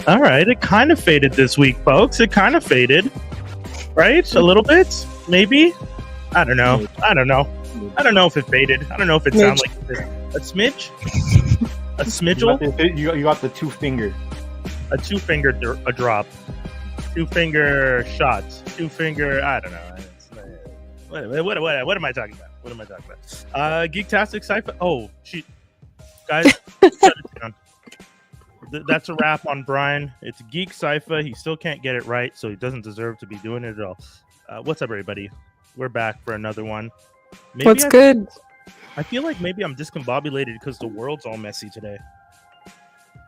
All right, it kind of faded this week, folks. It kind of faded, right? A little bit, maybe. I don't know. I don't know if it faded. I don't know if it sounds like a smidge, a smidgel. You got the 2-finger, a 2-finger drop, 2-finger shots, 2-finger. I don't know. What am I talking about? What am I talking about? Geektastic Sci-Fi. Oh, guys, shut it down. That's a wrap on Brian. It's Geek Sci-Fi. He still can't get it right, so he doesn't deserve to be doing it at all. What's up, everybody? We're back for another one. What's good? I feel like maybe I'm discombobulated because the world's all messy today.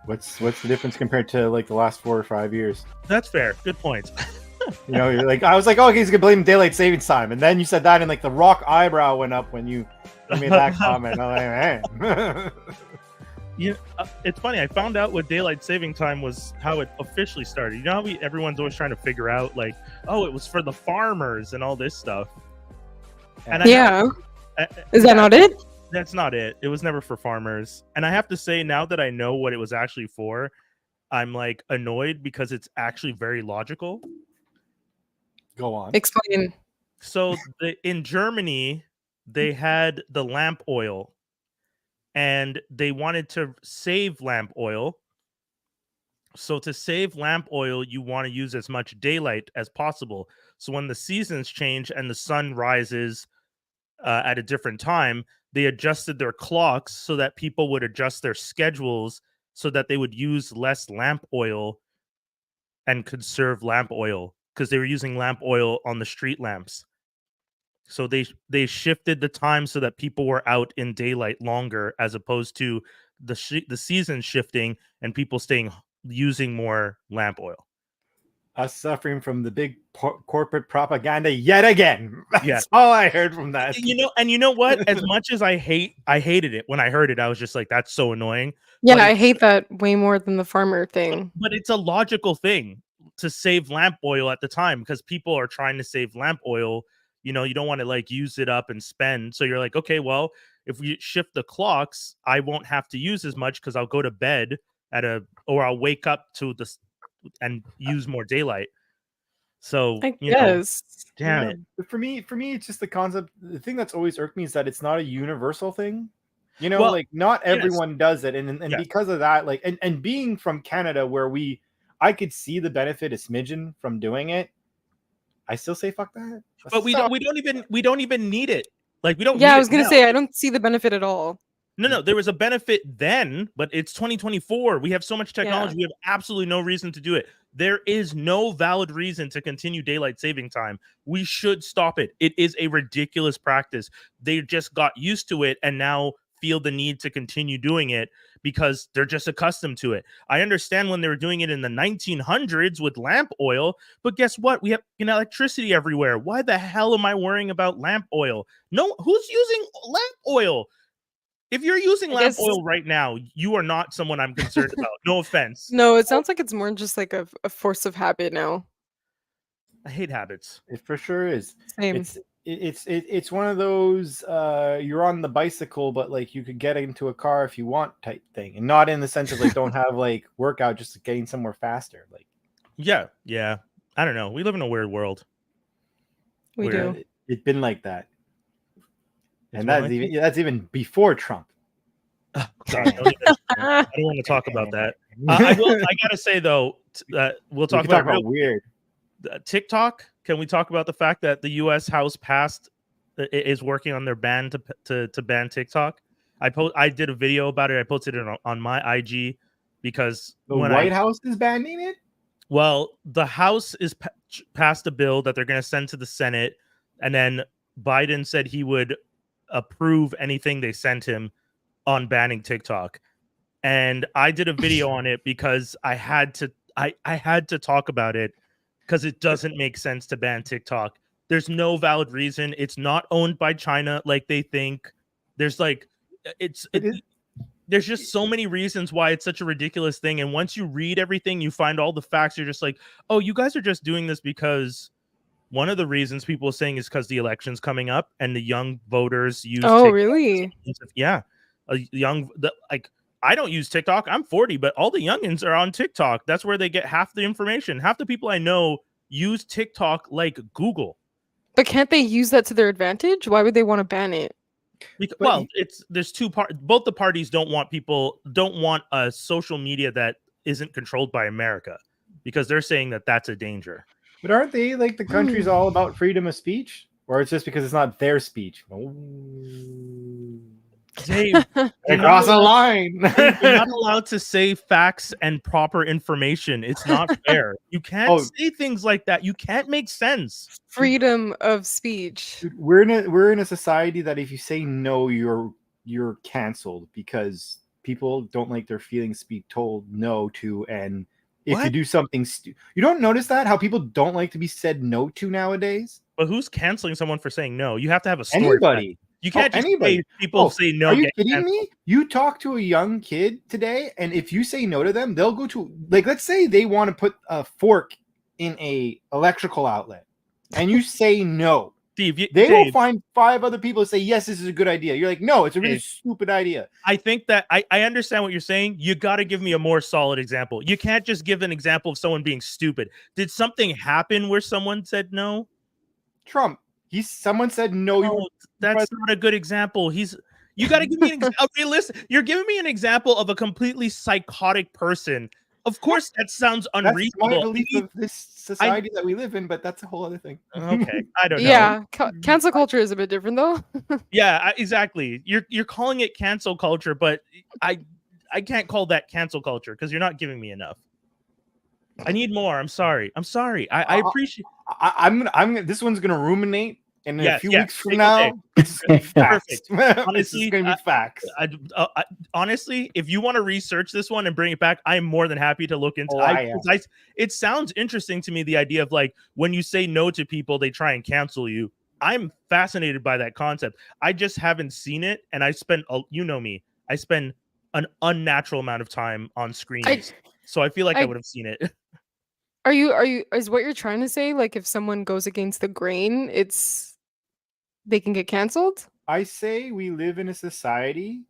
What's the difference compared to like the last 4 or 5 years? That's fair. Good point. You know, you're like, I was like, oh, he's gonna blame daylight savings time, and then you said that, and like the Rock eyebrow went up when you made that comment. I'm like, man. Yeah, it's funny. I found out what daylight saving time was, how it officially started. You know how everyone's always trying to figure out, like, oh, it was for the farmers and all this stuff. And is that not it? That's not it. It was never for farmers. And I have to say, now that I know what it was actually for, I'm like annoyed because it's actually very logical. Go on. Explain. So in Germany, they had the lamp oil. And they wanted to save lamp oil. So to save lamp oil, you want to use as much daylight as possible. So when the seasons change and the sun rises at a different time, they adjusted their clocks so that people would adjust their schedules so that they would use less lamp oil and conserve lamp oil, because they were using lamp oil on the street lamps. So they shifted the time so that people were out in daylight longer, as opposed to the season shifting and people using more lamp oil. Us suffering from the big corporate propaganda yet again. That's all I heard from that. You know what? As much as I hated it when I heard it. I was just like, that's so annoying. Yeah, I hate that way more than the farmer thing. But it's a logical thing to save lamp oil at the time, because people are trying to save lamp oil. You know, you don't want to like use it up and spend. So you're like, okay, well, if we shift the clocks, I won't have to use as much because I'll go to bed or I'll wake up and use more daylight. So I guess. Damn it. But for me, it's just the concept. The thing that's always irked me is that it's not a universal thing. You know, like not everyone does it. And because of that, like, and being from Canada where I could see the benefit a smidgen from doing it, I still say fuck that. But we don't even need it. Like we don't. Yeah, I was gonna say I don't see the benefit at all. No, there was a benefit then, but it's 2024. We have so much technology. We have absolutely no reason to do it. There is no valid reason to continue daylight saving time. We should stop it. It is a ridiculous practice. They just got used to it and now feel the need to continue doing it because they're just accustomed to it. I understand when they were doing it in the 1900s with lamp oil, but guess what? We have electricity everywhere. Why the hell am I worrying about lamp oil? No, who's using lamp oil? If you're using lamp oil right now, you are not someone I'm concerned about. No offense. No, it sounds like it's more just like a force of habit now. I hate habits. It for sure is. Same. It's one of those you're on the bicycle, but like you could get into a car if you want type thing, and not in the sense of like don't have like workout, just getting somewhere faster. Like, yeah. I don't know. We live in a weird world. We do. It's been like that, and that's even before Trump. Oh, God, I don't want to talk about that. I gotta say though, we'll talk about weird. TikTok. Can we talk about the fact that the U.S. House is working on their ban to ban TikTok? I did a video about it. I posted it on my IG because the White House is banning it. Well, the House is passed a bill that they're going to send to the Senate, and then Biden said he would approve anything they sent him on banning TikTok. And I did a video on it because I had to talk about it. Because it doesn't make sense to ban TikTok. There's no valid reason. It's not owned by China like they think. There's there's just so many reasons why it's such a ridiculous thing. And once you read everything, you find all the facts. You're just like, oh, you guys are just doing this because one of the reasons people are saying is because the election's coming up and the young voters use. Oh, really? Yeah, I don't use TikTok. I'm 40, but all the youngins are on TikTok. That's where they get half the information. Half the people I know use TikTok like Google. But can't they use that to their advantage? Why would they want to ban it? Well, there's two parts. Both the parties don't want a social media that isn't controlled by America, because they're saying that that's a danger. But aren't they like the country's all about freedom of speech? Or it's just because it's not their speech? Oh. Dave, across a line. You're not allowed to say facts and proper information. It's not fair. You can't say things like that. You can't make sense. Freedom of speech. Dude, we're in a society that if you say no, you're canceled, because people don't like their feelings be told no to, and if you do something you don't notice that how people don't like to be said no to nowadays. But who's canceling someone for saying no? You have to have a story. Anybody. You can't just say people say no. Are you kidding me? You talk to a young kid today, and if you say no to them, they'll go to, like, let's say they want to put a fork in a electrical outlet, and you say no. Steve, they will find 5 other people to say, yes, this is a good idea. You're like, no, it's a really stupid idea. I think that I understand what you're saying. You got to give me a more solid example. You can't just give an example of someone being stupid. Did something happen where someone said no? Trump. Someone said no. That's not a good example. You got to give me an realistic. You're giving me an example of a completely psychotic person. Of course, that sounds unreasonable. That's my belief of this society that we live in, but that's a whole other thing. Okay, I don't know. Yeah, cancel culture is a bit different, though. Yeah, exactly. You're calling it cancel culture, but I can't call that cancel culture because you're not giving me enough. I need more. I'm sorry. I appreciate. This one's gonna ruminate, and in a few weeks from now, it's gonna be facts. Honestly, it's gonna be facts. Honestly, if you want to research this one and bring it back, I'm more than happy to look into. It sounds interesting to me. The idea of, like, when you say no to people, they try and cancel you. I'm fascinated by that concept. I just haven't seen it, and I spend, you know me, I spend an unnatural amount of time on screens, so I feel like I would have seen it. Is what you're trying to say, like, if someone goes against the grain, they can get canceled? I say we live in a society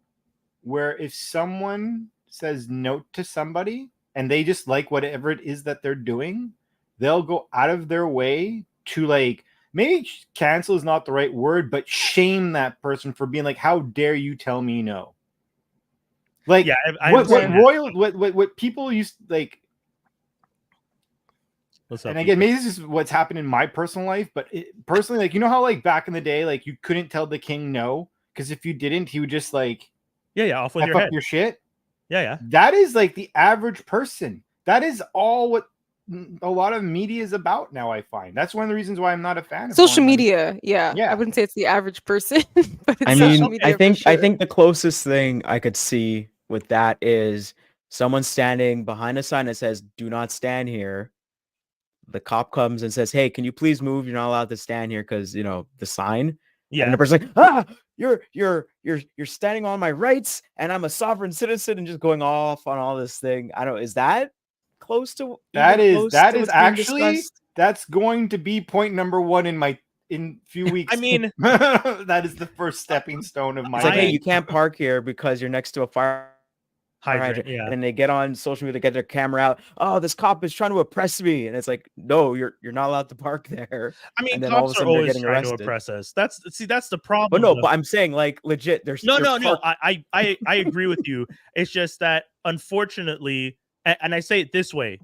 where if someone says no to somebody and they just like whatever it is that they're doing, they'll go out of their way to, like, maybe cancel is not the right word, but shame that person for being like, how dare you tell me no? Like, yeah, what people used, like, and again, maybe this is what's happened in my personal life, but personally, like, you know how, like, back in the day, like, you couldn't tell the king no, because if you didn't, he would just, like, off with your head. Your shit. Yeah. That is, like, the average person. That is all what a lot of media is about now, I find. That's one of the reasons why I'm not a fan of social media. Yeah. I wouldn't say it's the average person, but it's social media. I think the closest thing I could see with that is someone standing behind a sign that says, "Do not stand here." The cop comes and says, "Hey, can you please move? You're not allowed to stand here because, you know, the sign." Yeah. And the person's like, you're standing on my rights, and I'm a sovereign citizen, and just going off on all this thing. I don't. Is that close to that? Is actually that's going to be point number 1 in a few weeks. I mean, that is the first stepping stone of my. It's like, hey, you can't park here because you're next to a fire hydrant. Yeah. And they get on social media, get their camera out. Oh, this cop is trying to oppress me, and it's like, no, you're not allowed to park there. I mean, and then cops all of a sudden are always getting trying arrested. to oppress us. That's the problem. But no, but I'm saying, like, legit. There's no. I agree with you. It's just that, unfortunately, and I say it this way.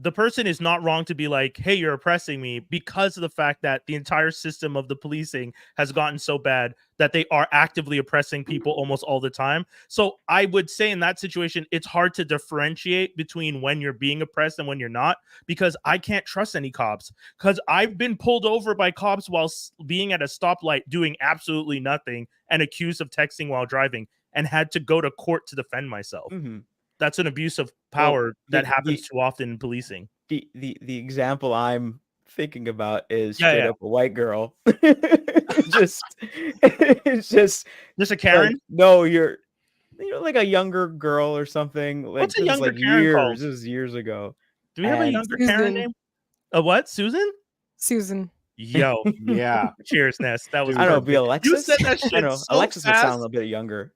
The person is not wrong to be like, hey, you're oppressing me, because of the fact that the entire system of the policing has gotten so bad that they are actively oppressing people almost all the time. So I would say in that situation, it's hard to differentiate between when you're being oppressed and when you're not, because I can't trust any cops, because I've been pulled over by cops while being at a stoplight doing absolutely nothing and accused of texting while driving and had to go to court to defend myself. Mm-hmm. That's an abuse of power that happens too often in policing. The example I'm thinking about is straight up a white girl. It's just a Karen. Like, no, you're like a younger girl or something. Like, what's a younger like Karen called? This is years ago. Do we have a younger Karen name? A what? Susan. Yo, yeah. Cheers, Ness. That was. I don't know. Be Alexis. You said that shit. I know. So Alexis fast. would sound a little bit younger.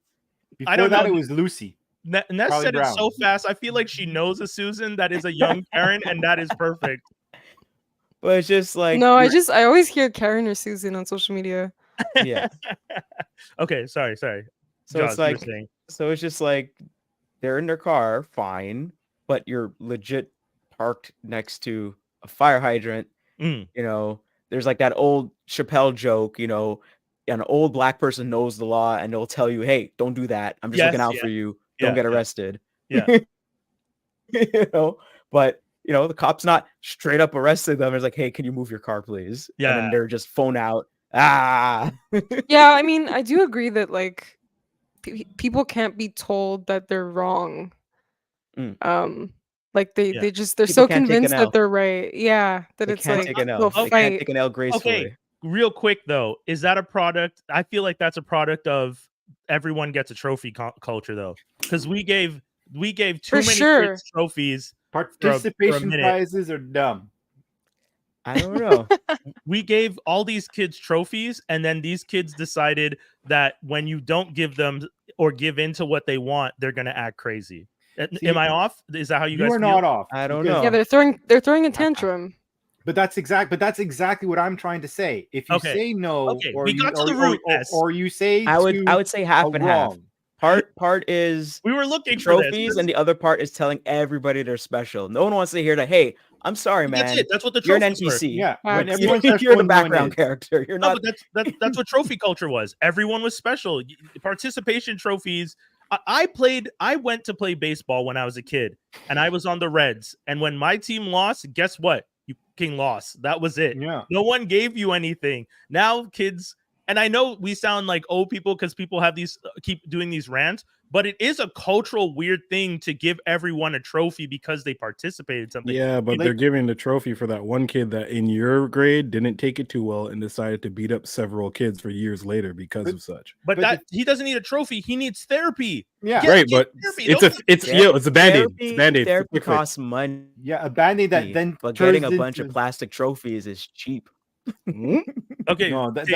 Before that, it was Lucy. Ness Charlie said Brown. it so fast. I feel like she knows a Susan that is a young Karen, and that is perfect. But it's just like No, I always hear Karen or Susan on social media. yeah. Okay, sorry. So Jaws, it's like you were saying. so it's just like they're in their car, fine, but you're legit parked next to a fire hydrant. Mm. You know, there's like that old Chappelle joke, you know, an old black person knows the law and they'll tell you, hey, don't do that. I'm just looking out for you. Don't get arrested. Yeah. You know, but you know, the cop's not straight up arresting them. It's like, hey, can you move your car, please? Yeah. And then they're just phone out. Ah. Yeah, I mean, I do agree that like people can't be told that they're wrong. Like they're People so can't take convinced an that L. they're right. Yeah, that They it's can't like take an L. they'll They can't fight. take an L gracefully. Okay, real quick though, is that a product? I feel like that's a product of everyone gets a trophy culture though, because we gave too For many sure. kids trophies. Participation minute. prizes are dumb. I don't know. We gave all these kids trophies, and then these kids decided that when you don't give them or give into what they want, they're gonna act crazy. See, Am I off? Is that how you guys are feel? not off. I don't because- know. Yeah, they're throwing a tantrum. But that's exactly what I'm trying to say. If you Okay. say no, Okay, or we you, got to or, the or- root, or- Ness. or you say I would say half and half. wrong. Part is We were looking for trophies, this. and the other part is telling everybody they're special. No one wants to hear that. Hey, I'm sorry, man. That's it. That's what the You're an trophies were. NPC. Yeah, When everyone You're starts the going, "No one background is." character. You're No, not. but that's what trophy culture was. Everyone was special. Participation trophies. I went to play baseball when I was a kid, and I was on the Reds. And when my team lost, guess what? You fucking lost. That was it. Yeah. No one gave you anything. Now kids, and I know we sound like old people because people have these keep doing these rants, but it is a cultural weird thing to give everyone a trophy because they participated in something. Yeah, but they're giving the trophy for that one kid that in your grade didn't take it too well and decided to beat up several kids for years later because of such. But that he doesn't need a trophy. He needs therapy. Yeah. Right, but it's a band-aid. It's a band-aid. Therapy costs money. Yeah, a band-aid that then but getting a turns bunch of into- plastic trophies is cheap. Okay, No, Dave,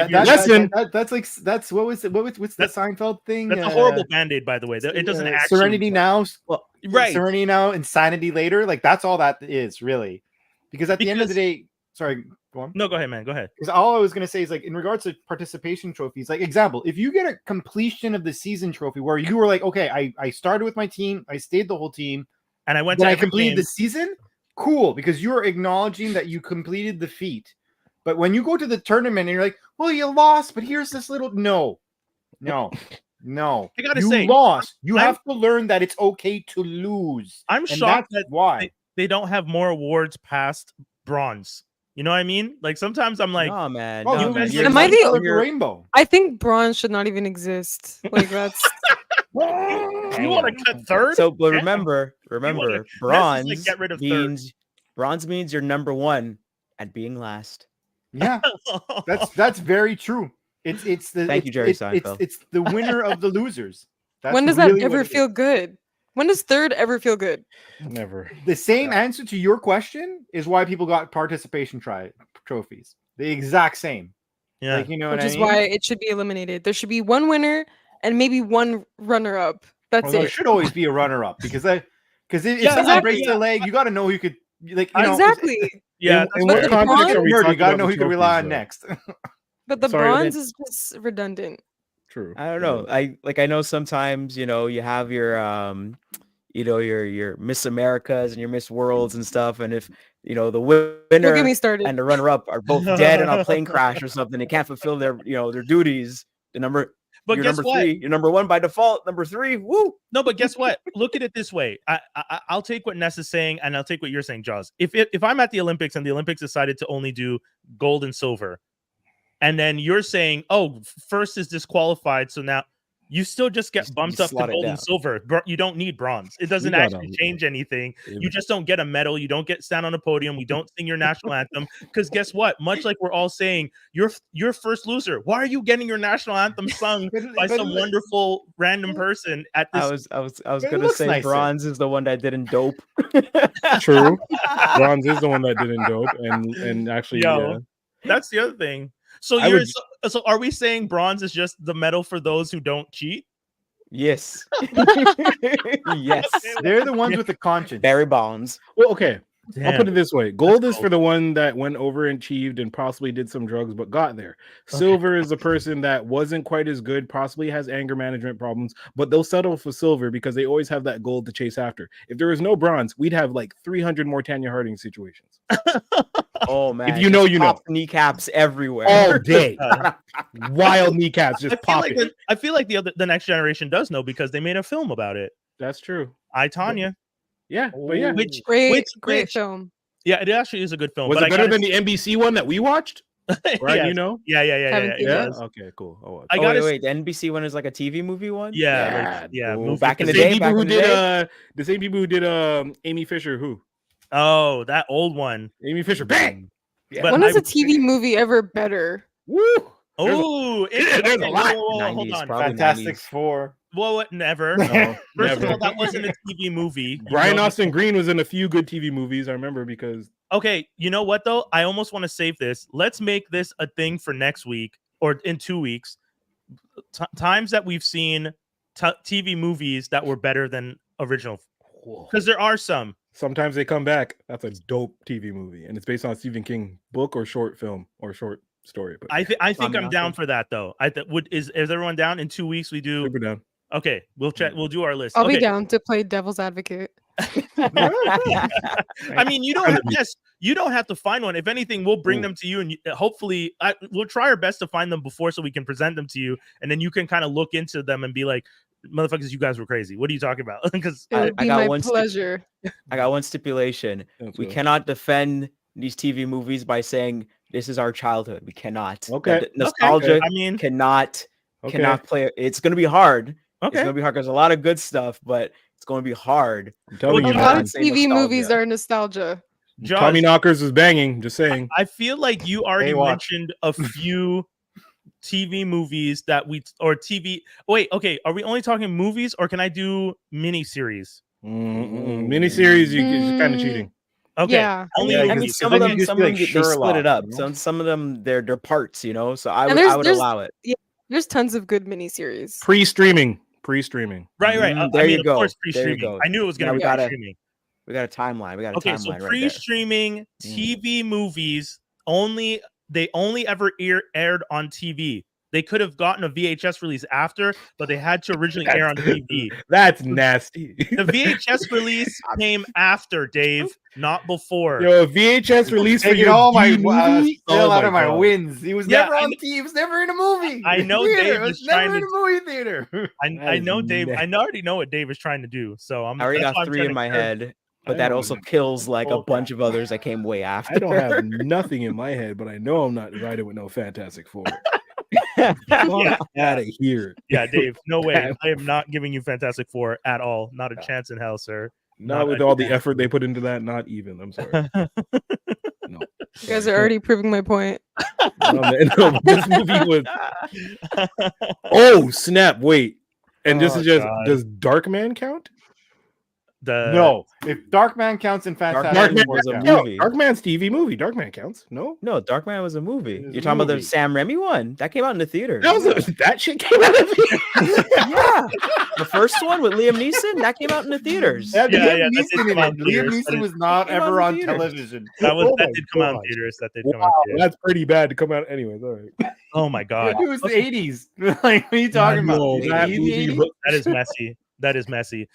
that's like that's what's the Seinfeld thing? That's a horrible band-aid, by the way. It doesn't actually Serenity Now. Well, right. Serenity Now, Insanity later. Like that's all that is really, because at the end of the day, sorry, go on. No, go ahead, man. Go ahead. Because all I was gonna say is like in regards to participation trophies, like example, if you get a completion of the season trophy where you were like, okay, I started with my team, I stayed the whole team, and I went. Then to I every completed game. the season. Cool, because you're acknowledging that you completed the feat. But when you go to the tournament and you're like, well, you lost, but here's this little no. I gotta you say, lost. You have to learn that it's okay to lose. I'm And shocked that's that why they don't have more awards past bronze. You know what I mean? Like sometimes I'm like, oh man, oh, no, man. Am I the rainbow? I think bronze should not even exist. Like that's. You want to cut third? So, but remember, bronze like, get rid of means bronze means you're number one at being last. Yeah, that's very true. It's the Thank you, Jerry it's Seinfeld. the winner of the losers. That's When does really that ever what it feel is. good? When does third ever feel good? Never. The same answer to your question is why people got participation trophies. The exact same. Yeah, like, you know Which what is I mean? why it should be eliminated. There should be one winner and maybe one runner-up. That's Although it. it should always be a runner-up because if Yeah, someone exactly. breaks their leg, you got to know who could like you know, Exactly. yeah. In But what the context bronze- are we you talking got to about know who the you can rely on trophies, though? next. But the Sorry, bronze that- is just redundant. True. I don't know. I know sometimes, you know, you have your you know, your Miss Americas and your Miss Worlds and stuff, and if you know the Don't winner get me started. and the runner-up are both dead in a plane crash or something, they can't fulfill their their duties. But you're guess number what? 3. You're number 1 by default. Number 3. Woo! No, but guess what? Look at it this way. I'll take what Ness is saying, and I'll take what you're saying, Jaws. If I'm at the Olympics and the Olympics decided to only do gold and silver, and then you're saying, oh, first is disqualified, so now you still just get bumped up to slot it gold and down. silver. You don't need bronze. It doesn't gotta- actually change anything. You just don't get a medal. You don't get stand on a podium. We don't sing your national anthem. Because guess what? Much like we're all saying, you're first loser. Why are you getting your national anthem sung by some wonderful random person at this? I was It gonna looks say nicer. bronze is the one that didn't dope. True. Bronze is the one that didn't dope, and actually, Yo. yeah. That's the other thing. So I you're would- so are we saying bronze is just the medal for those who don't cheat? Yes. Yes. They're the ones with the conscience. Barry Bonds. Well, okay. I'll put Damn. it this way. Gold is gold. for the one that went over and achieved and possibly did some drugs but got there. Silver is the person that wasn't quite as good, possibly has anger management problems, but they'll settle for silver because they always have that gold to chase after. If there was no bronze, we'd have like 300 more Tanya Harding situations. Oh man. If you know, just you know. pop kneecaps everywhere. All day. Wild kneecaps just popping. I feel like the next generation does know because they made a film about it. That's true. I, Tanya. Yeah, but yeah. Great film. Yeah, it actually is a good film. Was but it better than the NBC one that we watched? Right, Yes. you know? Yeah. Haven't seen Yeah. it. Okay, cool. I'll watch. I Oh, gotta wait, the NBC one is like a TV movie one? Yeah, Ooh, movie back in the the same day, people who back in the day. did the same people who did Amy Fisher. Who? Oh, that old one. Amy Fisher. Bang. Yeah. But When is I- a TV movie ever better? Woo. Oh, there's a lot. Hold 90s, on. probably. Fantastic 90s. Four. Well, what? Never. No, First of never. all, that wasn't a TV movie. You Brian know? Austin Green was in a few good TV movies. I remember because Okay, you know what though? I almost want to save this. Let's make this a thing for next week or in 2 weeks. Times that we've seen TV movies that were better than original, because there are some. sometimes they come back. That's a dope TV movie, and it's based on a Stephen King book or short film or short story. But I think I'm down awesome. for that though. Is everyone down? In 2 weeks we do. super down. Okay, we'll check. We'll do our list. I'll okay. be down to play devil's advocate. I mean, you don't. Yes, you don't have to find one. If anything, we'll bring Ooh. them to you, and hopefully, we'll try our best to find them before, so we can present them to you, and then you can kind of look into them and be like, "Motherfuckers, you guys were crazy. What are you talking about?" Because It would I be got my one pleasure. I got one stipulation. We cannot defend these TV movies by saying this is our childhood. We cannot. Okay. The nostalgia I mean, cannot Okay. play. It's going to be hard. It's okay. going to be hard because a lot of good stuff, but it's going to be hard. I'm telling Well, you, A lot man. of Say TV movies nostalgia. are nostalgia. Josh, Tommy Knockers is banging. Just saying. I feel like you already Baywatch. mentioned a few TV movies that TV. Wait, okay. Are we only talking movies, or can I do miniseries? Miniseries, you're kind of cheating. Okay. Yeah. Only Yeah, I you mean, movies. some then of you them, just some be of like them they split Sherlock, it up. you know? Some of them they're parts, you know. So I And would allow it. There's tons of good miniseries. Pre-streaming. Right. There I mean, you go. Of course, There you pre-streaming. go. I knew it was going Now to we be gotta- pre-streaming. We got a timeline. We got a Okay, so timeline right there. pre-streaming TV movies only ever aired on TV. They could have gotten a VHS release after, but they had to originally air on TV. That's nasty. The VHS release came after, Dave, not before. Yo, a VHS release for Taking your all my movie? still Oh out of my God. wins. He was Yeah, never I on TV. He was never in a movie. I know Theater. Dave It was is trying never in to- a movie theater. I is know Dave. nasty. I already know what Dave is trying to do. So I already that's why got I'm 3 trying in to my curb- head, but I that don't also know. kills like a Okay. bunch of others that came way after. I don't have nothing in my head, but I know I'm not riding with no Fantastic Four. Yeah. Out of here. Yeah, Dave. No way. I am not giving you Fantastic Four at all. Not a chance in hell, sir. Not with all the effort they put into that. Not even. I'm sorry. No. You guys are already proving my point. No, man, no, this movie was. Oh snap! Wait, and this Oh, is just. God. Does Darkman count? No, if Darkman counts in Fantastic Darkman Four, was a counts. movie. Darkman's TV movie. Darkman counts. No, No, Darkman was a movie. It was You're a talking about the movie. Sam Raimi one that came out in the theater. that shit came out of it. Yeah, the first one with Liam Neeson that came out in the theaters. That Yeah, Liam that did Neeson in come out it. in Liam theaters. That Neeson is- was not Came out ever in on theaters. television. That Oh did my come out in gosh. theaters. That did come Wow, out in theaters. that's pretty bad to come out. Anyways, all right. Oh my god. It was the 80s. Like, what are you talking about? No, The that 80s? movie- That is messy. That is messy.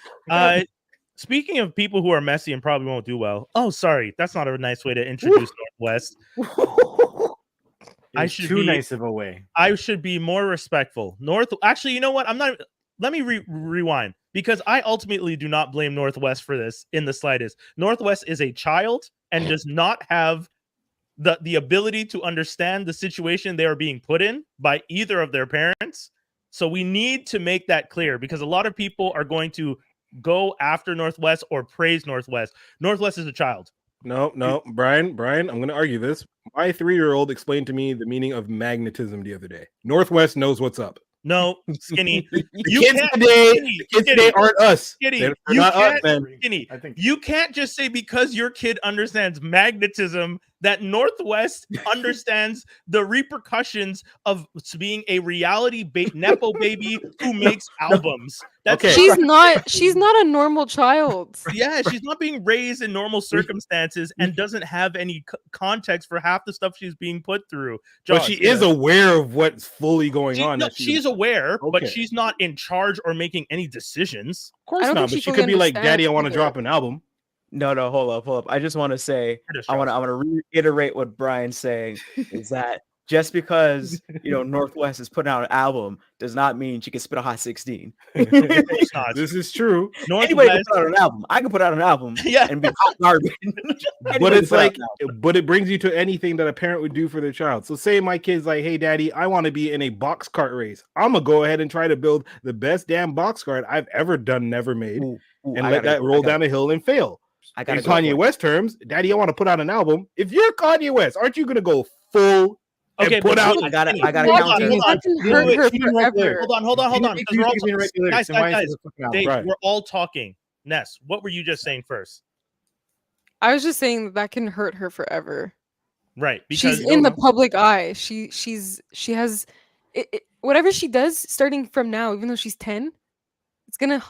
Speaking of people who are messy and probably won't do well. Oh, sorry. That's not a nice way to introduce Northwest. I It's should too be- nice of a way. I should be more respectful. Actually, you know what? I'm not. Let me rewind, because I ultimately do not blame Northwest for this in the slightest. Northwest is a child and does not have the ability to understand the situation they are being put in by either of their parents. So we need to make that clear, because a lot of people are going to go after Northwest or praise Northwest. Northwest is a child. No, Brian, I'm going to argue this. My 3-year-old explained to me the meaning of magnetism the other day. Northwest knows what's up. No, Skinny. The You kids can't- today, Skinny, the kids Skinny, today aren't us. Skinny, They're you not us, can't- man. Skinny, I think you can't just say because your kid understands magnetism that Northwest understands the repercussions of being a reality nepo baby who makes albums. That's Okay. She's not a normal child. Yeah, she's not being raised in normal circumstances and doesn't have any context for half the stuff she's being put through. But Josh, she is aware of what's fully going on. No, that she's aware, but Okay. she's not in charge or making any decisions. Of course I don't not, think but she she could be like, fully "Daddy, I want to understands drop an album." No, hold up. I just want to say, I want to reiterate what Brian's saying is that just because Northwest is putting out an album does not mean she can spit a hot 16. This is true. Anybody can put out an album. I can put out an album and be hot garbage. But it's like, but it brings you to anything that a parent would do for their child. So say my kid's like, "Hey, Daddy, I want to be in a box cart race. I'm gonna go ahead and try to build the best damn box cart I've ever done, never made, and let that roll down a hill and fail." In Kanye West terms, "Daddy, I want to put out an album." If you're Kanye West, aren't you gonna go full? Okay, put out. I got it. That can hurt her forever. Hold on. Because we're all guys. Dave, Right. we're all talking. Ness, what were you just saying first? I was just saying that can hurt her forever. Right, because she's in the public eye. She has whatever she does starting from now, even though she's 10, it's gonna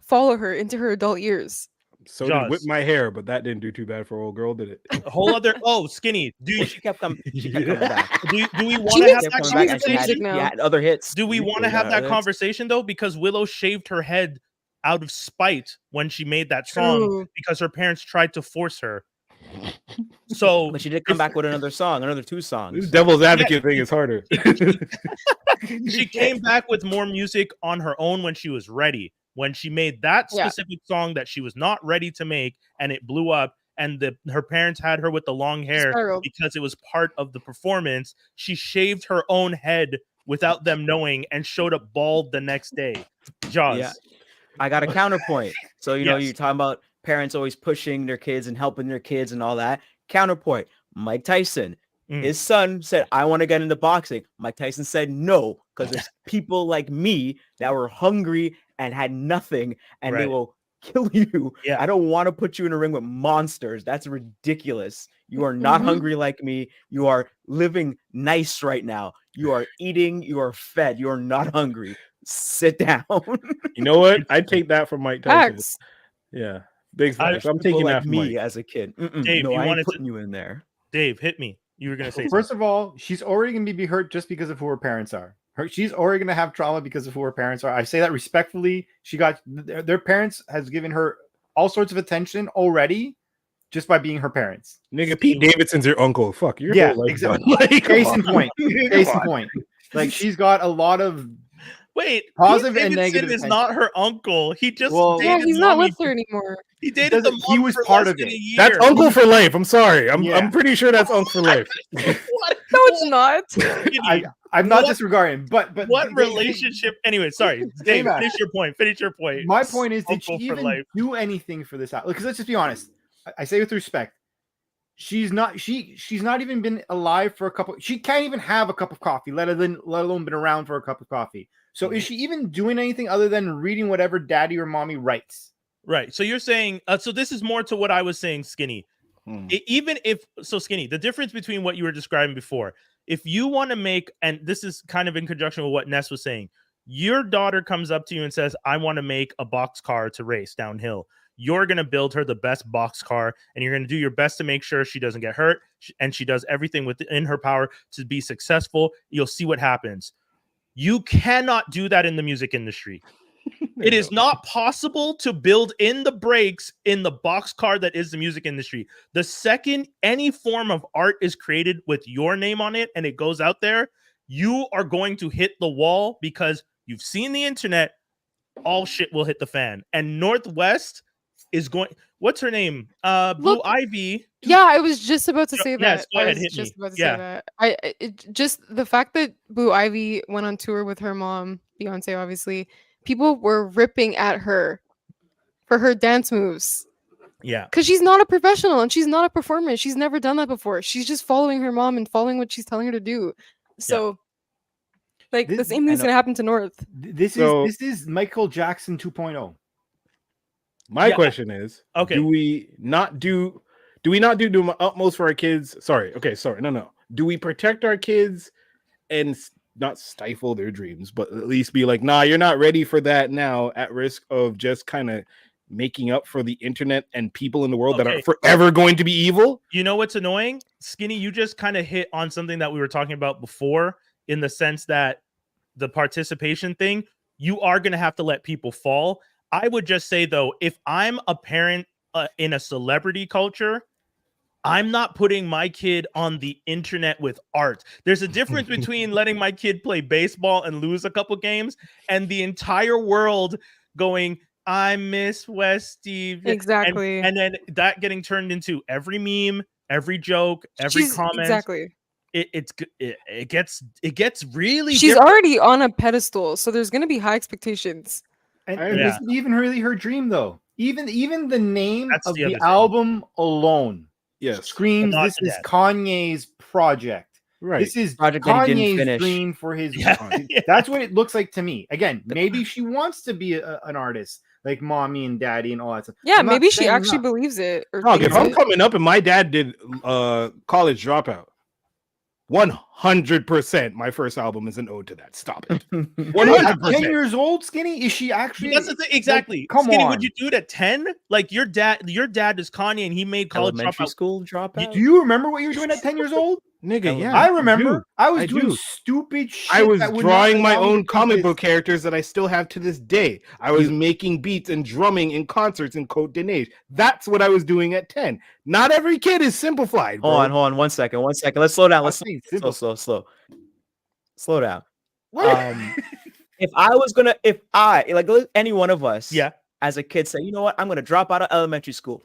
follow her into her adult years. So did whip my hair, but that didn't do too bad for old girl, did it? A whole other Skinny. She kept coming back. Do we want to have that conversation? She had other hits. Do we want to have that conversation though? Because Willow shaved her head out of spite when she made that song because her parents tried to force her. So, but she did come back with another song, another 2 songs. This devil's advocate thing is harder. She came back with more music on her own when she was ready. When she made that specific song that she was not ready to make, and it blew up, and her parents had her with the long hair because it was part of the performance. She shaved her own head without them knowing and showed up bald the next day. Jaws. Yeah. I got a counterpoint. So you're talking about parents always pushing their kids and helping their kids and all that. Counterpoint: Mike Tyson. His son said, "I want to get into boxing." Mike Tyson said no, because there's people like me that were hungry and had nothing, and they will kill you. I don't want to put you in a ring with monsters. That's ridiculous. You are not hungry like me. You are living nice right now. You are eating. You are fed. You are not hungry. Sit down. You know what? I'd take that from Mike Tyson. Yeah. Big facts. I'm taking that from me Mike. as a kid. Dave, no, I ain't putting you in there. Dave, hit me. You were going to say First of all, she's already going to be hurt just because of who her parents are. She's already going to have trauma because of who her parents are. I say that respectfully. She got their parents has given her all sorts of attention already just by being her parents. Nigga, Pete Davidson's your uncle. Fuck, you're exactly. Like, case in point. Case in point. Like, she's got a lot of positive Pete and negative. Is not her uncle. He just he's not with her anymore. He dated the mom. He was part of it. That's uncle for life. I'm sorry. I'm pretty sure that's uncle for life. What? No, it's not. I'm not disregarding, but what relationship? Anyway, sorry, Dave. Finish your point. Finish your point. My point is, did she even do anything for this? Because let's just be honest. I say with respect, she's not even been alive for a couple. She can't even have a cup of coffee, let alone been around for a cup of coffee. So is she even doing anything other than reading whatever daddy or mommy writes? Right. So you're saying, so this is more to what I was saying, Skinny. Even if Skinny, the difference between what you were describing before, if you want to make, and this is kind of in conjunction with what Ness was saying, your daughter comes up to you and says, "I want to make a box car to race downhill." You're going to build her the best box car, and you're going to do your best to make sure she doesn't get hurt, and she does everything within her power to be successful. You'll see what happens. You cannot do that in the music industry. It is not possible to build in the brakes in the boxcar that is the music industry. The second any form of art is created with your name on it and it goes out there, you are going to hit the wall because you've seen the internet. All shit will hit the fan. And Northwest is going. What's her name? Blue Ivy. Yeah, I was just about to say that. Yes, go ahead, hit just me. about to say that. Just the fact that Blue Ivy went on tour with her mom, Beyonce, obviously. People were ripping at her for her dance moves. Yeah. Because she's not a professional and she's not a performer. She's never done that before. She's just following her mom and following what she's telling her to do. So, the same thing's going to happen to North. This is Michael Jackson 2.0. My question is, okay, do Do we not do my utmost for our kids? Sorry. No. Do we protect our kids and not stifle their dreams, but at least be like, nah, you're not ready for that now, at risk of just kind of making up for the internet and people in the world that are forever going to be evil? You know what's annoying? Skinny, you just kind of hit on something that we were talking about before, in the sense that the participation thing, you are going to have to let people fall. I would just say, though, if I'm a parent in a celebrity culture, I'm not putting my kid on the internet with art. There's a difference between letting my kid play baseball and lose a couple games and the entire world going, I miss Westy. Exactly. And then that getting turned into every meme, every joke, every comment. Exactly. It gets really She's different. already on a pedestal, so there's going to be high expectations. And this isn't even really her dream, though. Even the name of the album alone screams this is Kanye's project. Right. This is project Kanye's dream for his That's what it looks like to me. Again, maybe she wants to be an artist like mommy and daddy and all that stuff. Yeah, maybe she actually believes it. If I'm coming up and my dad did College Dropout, 100% my first album is an ode to that. Stop it. 100%. 10 years old, Skinny? Is she actually? That's the thing. Exactly. Like, come Skinny, on. would you do it at 10? Like your dad is Kanye and he made College Elementary School Dropout. Do you remember what you were doing at 10 years old? Nigga, yeah. I remember. I was doing stupid shit. I was drawing my own comic book characters that I still have to this day. I was making beats and drumming in concerts in Côte d'Ivoire. That's what I was doing at 10. Not every kid is simplified, bro. Hold on. 1 second. Let's slow down. Let's slow down. If any one of us, as a kid, say, you know what, I'm gonna drop out of elementary school.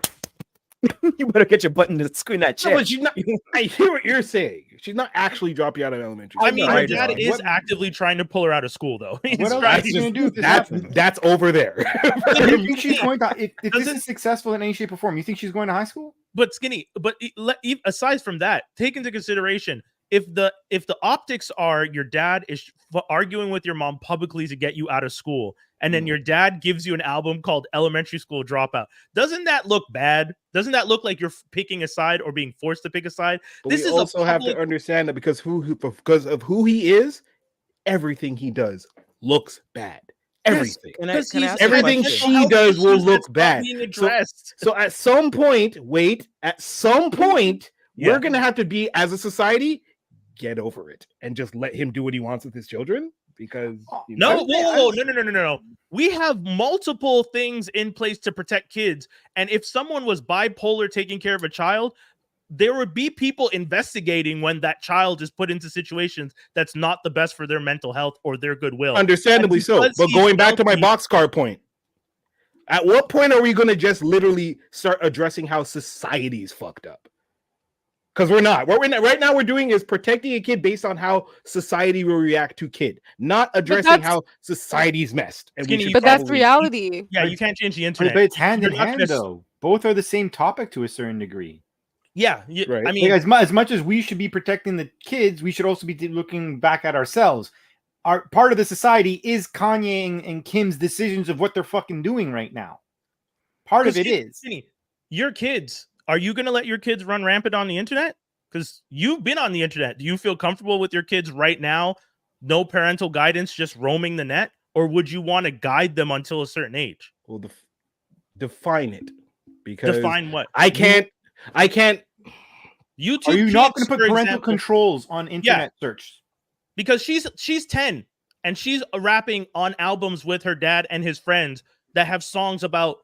You better get your butt in the screen that chair. No, I hear what you're saying. She's not actually dropping out of elementary school. I mean, her dad is actively trying to pull her out of school, though. What else is going to do? That's over there. Do you think she's going to? If this is successful in any shape or form, you think she's going to high school? But Skinny, aside from that, take into consideration if the optics are your dad is arguing with your mom publicly to get you out of school, and then your dad gives you an album called Elementary School Dropout. Doesn't that look bad? Doesn't that look like you're picking a side or being forced to pick a side? But this is also have to understand that because of who he is, everything he does looks bad. Everything. Everything she does will look bad. So at some point, we're gonna have to be, as a society, get over it and just let him do what he wants with his children. Because no. We have multiple things in place to protect kids, and if someone was bipolar taking care of a child, there would be people investigating when that child is put into situations that's not the best for their mental health or their goodwill. Understandably so. But going back to my boxcar point, at what point are we going to just literally start addressing how society is fucked up? Because we're not. What we're right now we're doing is protecting a kid based on how society will react to kid, not addressing how society's messed. And but that's reality. Yeah, you can't change the internet. But it's hand in hand, though. Both are the same topic to a certain degree. Yeah, right. I mean, like as much as we should be protecting the kids, we should also be looking back at ourselves. Our part of the society is Kanye and Kim's decisions of what they're fucking doing right now. Part of it is your kids. Are you going to let your kids run rampant on the internet? Because you've been on the internet. Do you feel comfortable with your kids right now? No parental guidance, just roaming the net? Or would you want to guide them until a certain age? Well, define it. Because define what? I can't. YouTube. Are you not going to put parental controls on internet search? Because she's 10 and she's rapping on albums with her dad and his friends that have songs about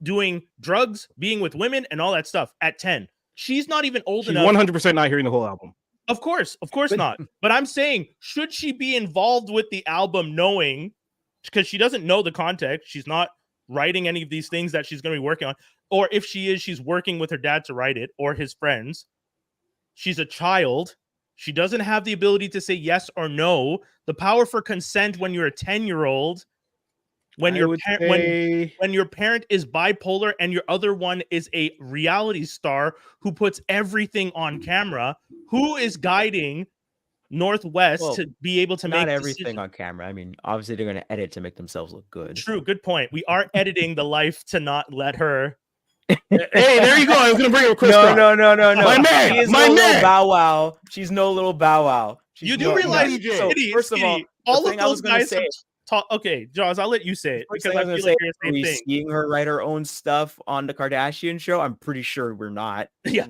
doing drugs, being with women, and all that stuff at 10. She's not even old enough. 100% not hearing the whole album. Of course not. But I'm saying, should she be involved with the album knowing, because she doesn't know the context, she's not writing any of these things that she's going to be working on, or if she is, she's working with her dad to write it, or his friends. She's a child. She doesn't have the ability to say yes or no. The power for consent when you're a 10-year-old, when your parent is bipolar and your other one is a reality star who puts everything on camera, who is guiding Northwest to be able to make everything on camera? I mean, obviously they're going to edit to make themselves look good. True, good point. We are editing the life to not let her Hey, there you go. I was gonna bring up Chris. No. My man, She is my no little man. Bow Wow. She's no little Bow Wow. You do realize, first of all, of those guys have talk. Okay, Jaws, I'll let you say it because I feel like you're the same thing. Seeing her write her own stuff on the Kardashian show, I'm pretty sure we're not. Yeah,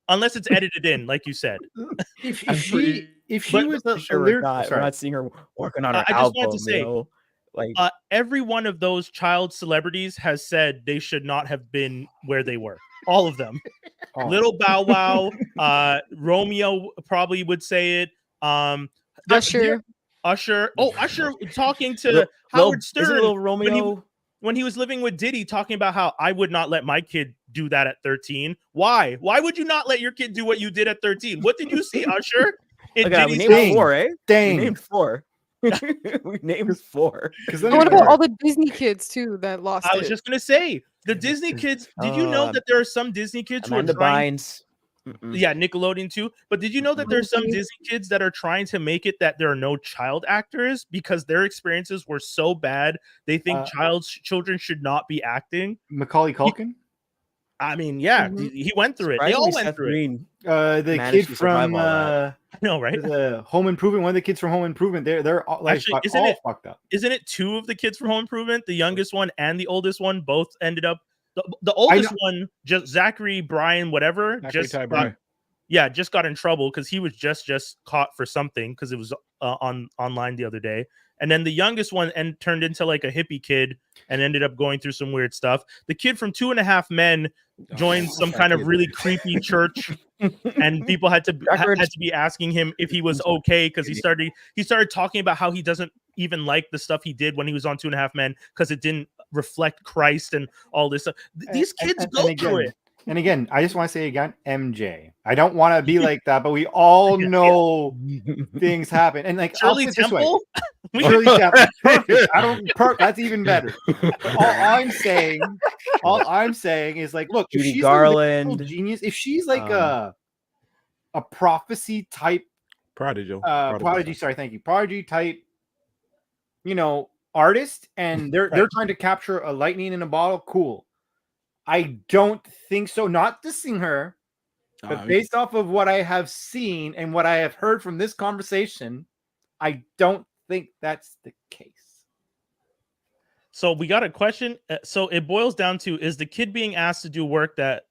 unless it's edited in, like you said. If she was we're not seeing her working on her album. I just want to say, like every one of those child celebrities has said they should not have been where they were. All of them. Little Bow Wow, Romeo probably would say it. Usher. Oh, Usher talking to Howard Stern. Little Romeo when he was living with Diddy, talking about how I would not let my kid do that at 13. Why? Why would you not let your kid do what you did at 13? What did you see, Usher? We named 4, eh? Dang. We named 4. We named 4. What about all the Disney kids too that lost? I was just gonna say the Disney kids. Did you know that there are some Disney kids who are trying? Yeah, Nickelodeon too. But did you know that there's some Disney kids that are trying to make it that there are no child actors because their experiences were so bad they think children should not be acting? Macaulay Culkin. I mean, yeah, he went through it. They all went through it. The kid from no, right? The Home Improvement. One of the kids from Home Improvement. They're all, like, actually all fucked up. Isn't it 2 of the kids from Home Improvement? The youngest one and the oldest one both ended up. The oldest one, just Zachary Bryan, whatever, just got in trouble because he was just caught for something because it was online the other day. And then the youngest one turned into like a hippie kid and ended up going through some weird stuff. The kid from 2.5 Men joined some kind of really creepy church, and people had to be asking him if he was okay because he started talking about how he doesn't even like the stuff he did when he was on 2.5 Men because it didn't reflect Christ and all this stuff. These kids go through it. And again, I just want to say again, MJ. I don't want to be like that, but we all know things happen. And like Shirley Temple, Shirley Temple. Perfect. That's even better. All I'm saying is like, look, Judy if she's Garland, a genius, if she's like a prophecy type prodigy. Sorry, thank you. Prodigy type, artist, and they're trying to capture a lightning in a bottle. Cool. I don't think so. Not dissing her, but based off of what I have seen and what I have heard from this conversation, I don't think that's the case. So we got a question. So it boils down to, is the kid being asked to do work that's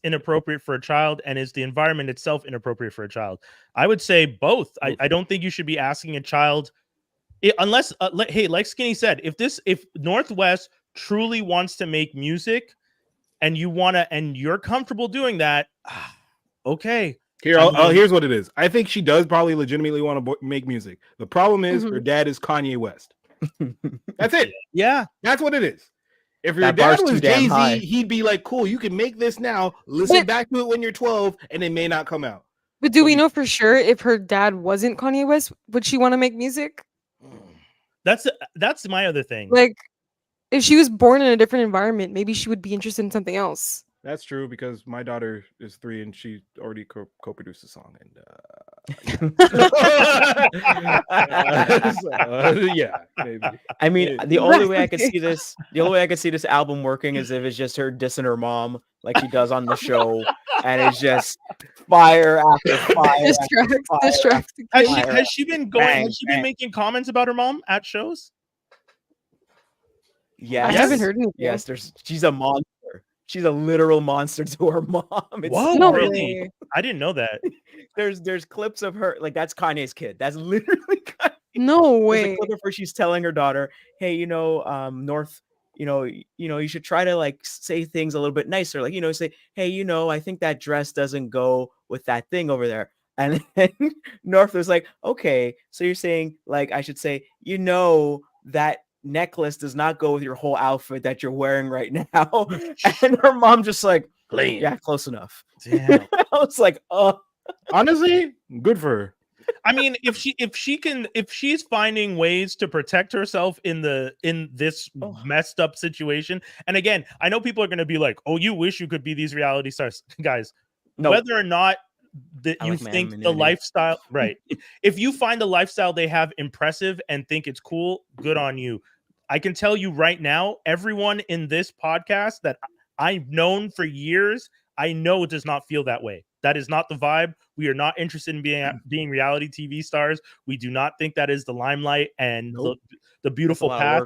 inappropriate for a child, and is the environment itself inappropriate for a child? I would say both. I don't think you should be asking a child unless, hey, like Skinny said, if Northwest truly wants to make music, and you're comfortable doing that, okay. Here's what it is. I think she does probably legitimately want to make music. The problem is her dad is Kanye West. That's it. Yeah, that's what it is. If your dad was Jay-Z, he'd be like, cool, you can make this now. Listen back to it when you're 12, and it may not come out. But do we know for sure if her dad wasn't Kanye West, would she want to make music? That's my other thing. Like, if she was born in a different environment, maybe she would be interested in something else. That's true, because my daughter is 3 and she already co-produced a song, and yeah, maybe. I mean, the only way I could see this album working is if it's just her dissing her mom like she does on the show, and it's just fire after fire. Distracts. Has she been making comments about her mom at shows? Yeah, I haven't heard anything. Yes, she's a monster. She's a literal monster to her mom. Whoa, no, really? I didn't know that. There's clips of her, like, that's Kanye's kid. That's literally Kanye. No way. There's a clip of her, she's telling her daughter, hey, North, you should try to like say things a little bit nicer. Like, say, hey, I think that dress doesn't go with that thing over there. And then North was like, okay, so you're saying like I should say, that necklace does not go with your whole outfit that you're wearing right now. And her mom just like, yeah, close enough. Damn. I was like, honestly, good for her. I mean, if she's finding ways to protect herself in this messed up situation. And again, I know people are going to be like, oh, you wish you could be these reality stars. Guys, whether or not that you think the lifestyle, right? If you find the lifestyle they have impressive and think it's cool, good on you. I can tell you right now, everyone in this podcast that I've known for years. I know it does not feel that way. That is not the vibe. We are not interested in being reality TV stars. We do not think that is the limelight and the beautiful path.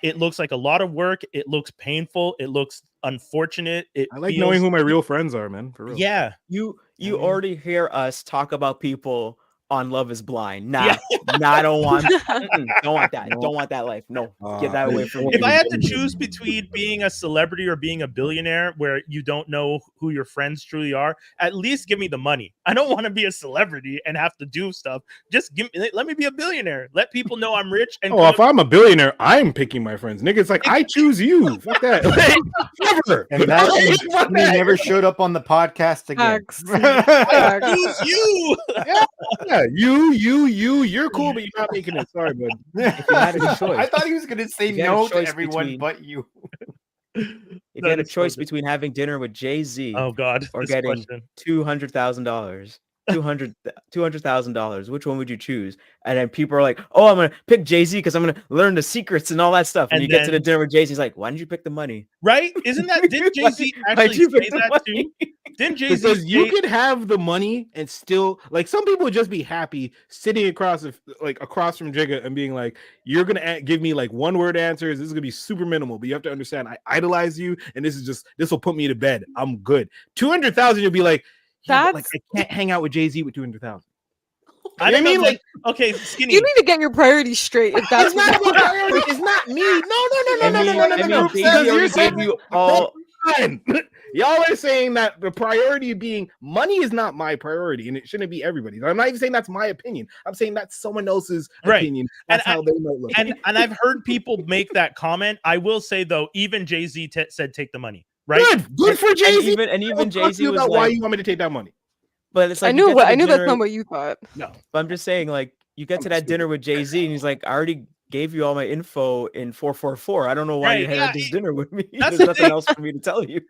It looks like a lot of work. It looks painful. It looks unfortunate. I like knowing who my real friends are, man. For real. Yeah. You already hear us talk about people on Love is Blind. Nah, I don't want don't want that. Don't want that life. No, get that away from me. If I had to choose between being a celebrity or being a billionaire where you don't know who your friends truly are, at least give me the money. I don't want to be a celebrity and have to do stuff. Just let me be a billionaire. Let people know I'm rich. And if I'm a billionaire, I'm picking my friends. Nigga, it's like I choose you. Fuck that. Never. And that he never showed up on the podcast again. I choose you. Yeah, you're cool, but you're not making it. Sorry, bud. If you had a choice, I thought he was going to say no to everyone but you. If you had a choice between having dinner with Jay-Z, oh god, or getting $200,000, $200,000, which one would you choose? And then people are like, "Oh, I'm gonna pick Jay-Z because I'm gonna learn the secrets and all that stuff." And you get to the dinner with Jay-Z, he's like, "Why didn't you pick the money?" Right? Isn't that did Jay-Z actually say that too? Didn't Jay-Z because you could have the money and still like some people would just be happy sitting across from Jigga and being like, "You're gonna give me like one word answers. This is gonna be super minimal, but you have to understand I idolize you, and this will put me to bed. I'm good." 200,000, you'll be like. Yeah, like I can't hang out with Jay-Z with 200,000. I mean, like, okay, Skinny. You need to get your priorities straight. If that's not about priorities, it's not me. No. Jay-Z already gave you all. Y'all are saying that the priority being money is not my priority, and it shouldn't be everybody's. I'm not even saying that's my opinion. I'm saying that's someone else's opinion. That's how they might look. And I've heard people make that comment. I will say though, even Jay-Z said take the money. Right? Good for Jay-Z. And even Jay-Z was about like, why you want me to take that money. But it's like I knew that's not what you thought. No, but I'm just saying, like, you get to that dinner with Jay-Z, and he's like, "I already gave you all my info in 444. I don't know why you had this dinner with me. There's nothing else for me to tell you."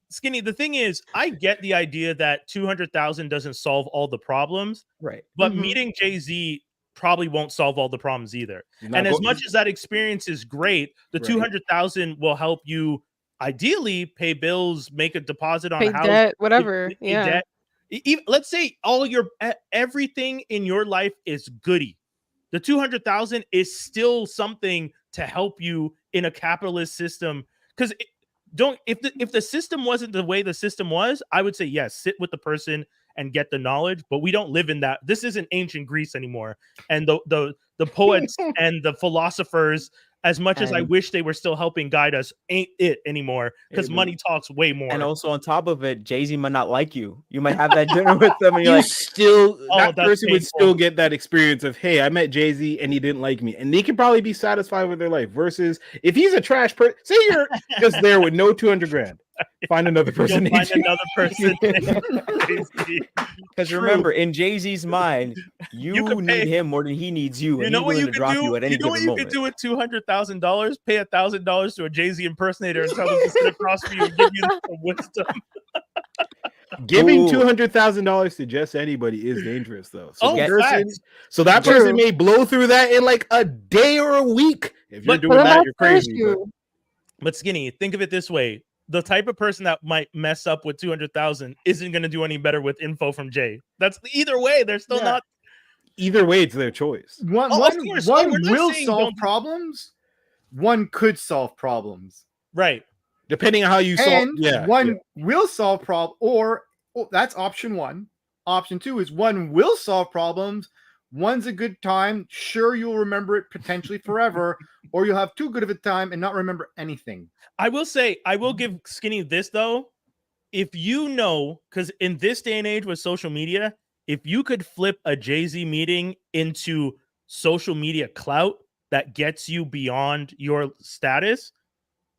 Skinny, the thing is, I get the idea that 200,000 doesn't solve all the problems, right? But meeting Jay-Z probably won't solve all the problems either. And as much as that experience is great, the 200,000 will help you. Ideally, pay bills, make a deposit on a house, debt, whatever. Debt. Even, let's say everything in your life is goody. The 200,000 is still something to help you in a capitalist system. Because if the system wasn't the way the system was, I would say yes, sit with the person and get the knowledge. But we don't live in that. This isn't ancient Greece anymore. And the poets and the philosophers. As much as I wish they were still helping guide us, ain't it anymore? Because money talks way more. And also on top of it, Jay-Z might not like you. You might have that dinner with them, and you're like, that person would still get that experience of, hey, I met Jay-Z and he didn't like me, and they can probably be satisfied with their life. Versus if he's a trash person, say you're just there with no 200 grand. Find another person. Find another person. Because remember, in Jay-Z's mind, you need him more than he needs you. You know what you could do? You know what you could do with $200,000? Pay $1,000 to a Jay-Z impersonator and tell them to sit across from you and give you some wisdom. Giving $200,000 to just anybody is dangerous, though. So that True. person may blow through that in like a day or a week. If you're doing that, you're crazy. But Skinny, think of it this way. The type of person that might mess up with 200,000 isn't going to do any better with info from Jay. That's either way. They're still not. Either way, it's their choice. One will solve problems. One could solve problems. Right. Depending on how you solve. One will solve problems, that's option one. Option two is one will solve problems. One's a good time. Sure, you'll remember it potentially forever, or you'll have too good of a time and not remember anything. I will give Skinny this though. If you know, because in this day and age with social media, if you could flip a Jay-Z meeting into social media clout that gets you beyond your status,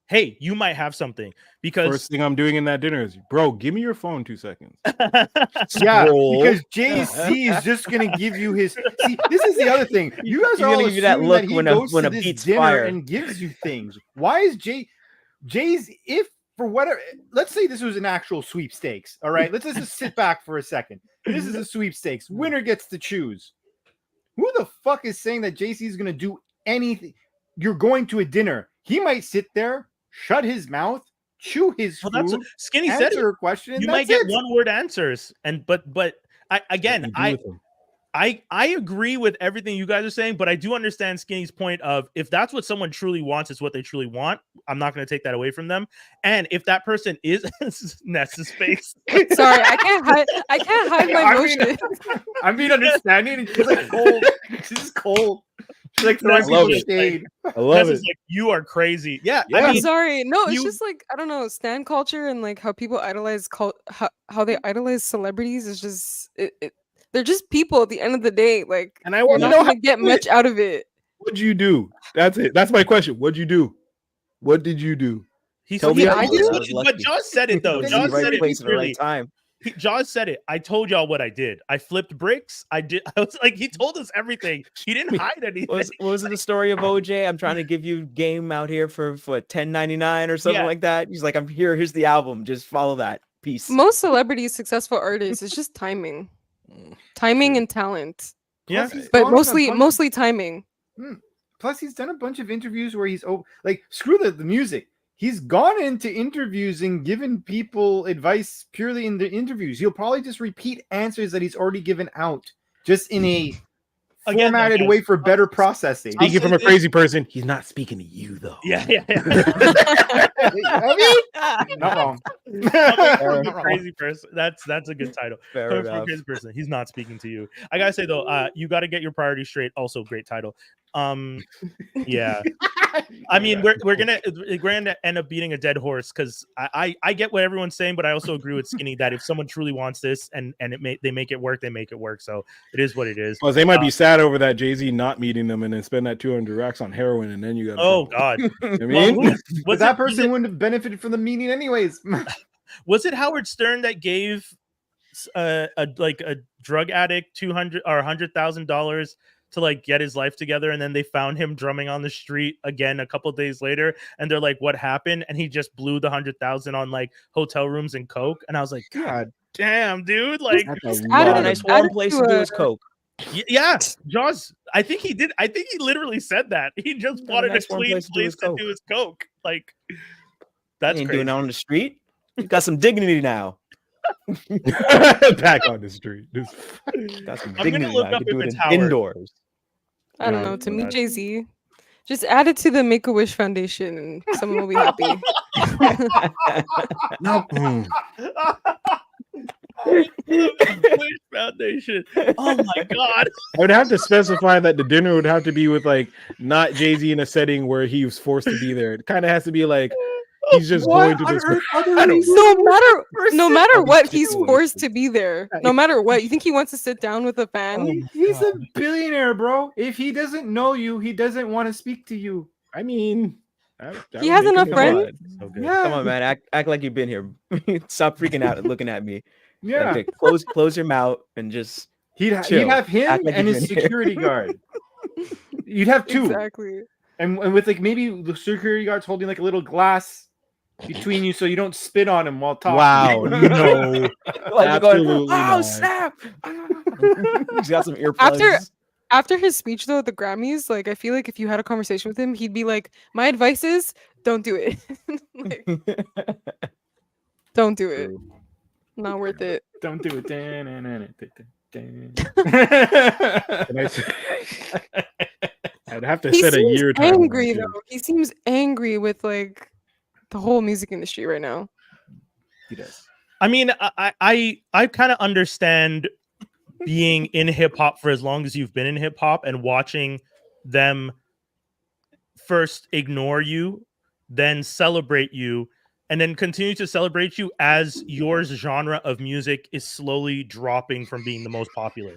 hey, you might have something. Because first thing I'm doing in that dinner is, bro, give me your phone 2 seconds. Because Jay-Z is just gonna give you his. See, this is the other thing. You guys are all assuming that look when a beat's fire and gives you things. Why is Jay's if for whatever? Let's say this was an actual sweepstakes. All right, let's just sit back for a second. This is a sweepstakes. Winner gets to choose. Who the fuck is saying that Jay-Z is gonna do anything? You're going to a dinner. He might sit there, shut his mouth, chew his Well, food, that's Skinny answer said. her question, and You that's might get it. one-word answers, but I again What do you do with them? I agree with everything you guys are saying, but I do understand Skinny's point of if that's what someone truly wants, is what they truly want. I'm not going to take that away from them. And if that person is Ness's face, Sorry, I can't hide my emotion. I'm being understanding, and she's like cold. She's cold. She's like throwing Ness people is shade. I love Ness it. is like, you are crazy. Yeah, Yeah. I I'm mean, sorry. No, it's you- just like I don't know, stan culture and like how people idolize how they idolize celebrities is just they're just people at the end of the day. Like And I you're want to not know gonna how get much out of it. What'd you do? That's it. That's my question. What'd you do? What did you do? he's Tell me how you do? I was but lucky. Jaws said it though. I was Jaws in the right said it place at the clearly. right time. Jaws said it. I told y'all what I did. I flipped bricks. I was like, he told us everything. He didn't hide anything. What was it the story of OJ? I'm trying to give you game out here for what, $10.99 or something Yeah. like that. He's like, here's the album. Just follow that. Peace. Most celebrities, successful artists, it's just timing, and talent, Yeah. Plus, he's but gone on a bunch mostly timing. Plus, he's done a bunch of interviews where he's like, screw the music. He's gone into interviews and given people advice purely in the interviews. He'll probably just repeat answers that he's already given out, just in a Again, though, formatted guys, way for better processing. I'll Speaking say from a this- crazy person, he's not speaking to you though. Yeah. I mean, not wrong. From a crazy person. That's a good title. Fair Coming from a enough. crazy person. He's not speaking to you. I gotta say though, you got to get your priorities straight. Also, great title. Yeah. I mean, we're gonna end up beating a dead horse because I get what everyone's saying, but I also agree with Skinny that if someone truly wants this and they make it work, they make it work. So it is what it is. Plus, they might be sad over that Jay-Z not meeting them and then spend that 200 racks on heroin, and then you got. Oh God. I mean, Well, But that person wouldn't have benefited from the meeting anyways. was it Howard Stern that gave a drug addict $200,000 or $100,000 to like get his life together, and then they found him drumming on the street again a couple days later, and they're like, "What happened?" And he just blew the $100,000 on like hotel rooms and coke, and I was like, "God damn, dude!" Like, that's a add What it- a nice add warm it place to to do a- his coke. yeah, Jaws. I think he did. I think he literally said that. He just Got a wanted nice a warm clean place to do place his to coke. do his coke. Like, He that's ain't crazy. doing it on the street. He's got some dignity now. back on the street. Got some I'm dignity gonna look now. up He can if do it it's in Howard. indoors. I don't Yeah, know. To well, me, that's- Jay-Z, just add it to the Make-A-Wish Foundation, and someone will be happy. No. Mm. Wish Foundation. Oh my God. I would have to specify that the dinner would have to be with like not Jay-Z in a setting where he was forced to be there. It kind of has to be like he's just going to this. I don't know. No matter what, he's situation. forced to be there. No matter what, you think he wants to sit down with a fan? He's a billionaire, bro. If he doesn't know you, he doesn't want to speak to you. I mean, He has enough Come friends. on. So good. Yeah, Come on, man. Act like you've been here. Stop freaking out and looking at me. yeah. Okay, close your mouth and just He'd chill. have him Act like and you've his been here. security guard. You'd have two, Exactly. and with like maybe the security guards holding like a little glass between you so you don't spit on him while talking. wow, no, like you're going, absolutely oh not. snap. He's got some earplugs. After his speech though at the Grammys, like I feel like if you had a conversation with him, he'd be like, "My advice is don't do it. Like, don't do it. Not worth it." Don't do it. And I'd have to He set a seems year time. angry though. He seems angry with like the whole music industry right now. He does. I mean, I kind of understand being in hip hop for as long as you've been in hip hop and watching them first ignore you, then celebrate you, and then continue to celebrate you as your genre of music is slowly dropping from being the most popular.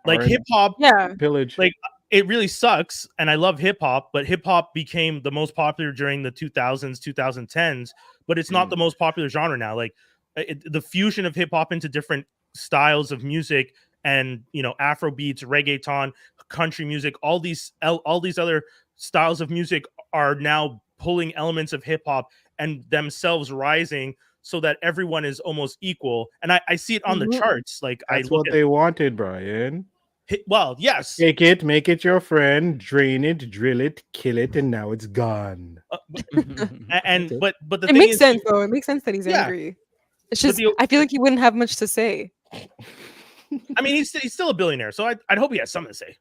Like Alright. hip hop, Yeah. Pillage. Like, it really sucks, and I love hip hop, but hip hop became the most popular during the 2000s, 2010s, but it's not the most popular genre now. Like the fusion of hip hop into different styles of music, and Afro beats, reggaeton, country music, all these other styles of music are now pulling elements of hip hop and themselves rising so that everyone is almost equal. And I see it on the charts. Like That's I look what at they wanted, Brian. Well, yes. Take it, make it your friend, drain it, drill it, kill it, and now it's gone. But the It thing makes is, sense though. It makes sense that he's Yeah. angry. It's just the- I feel like he wouldn't have much to say. I mean, he's still a billionaire, so I'd hope he has something to say.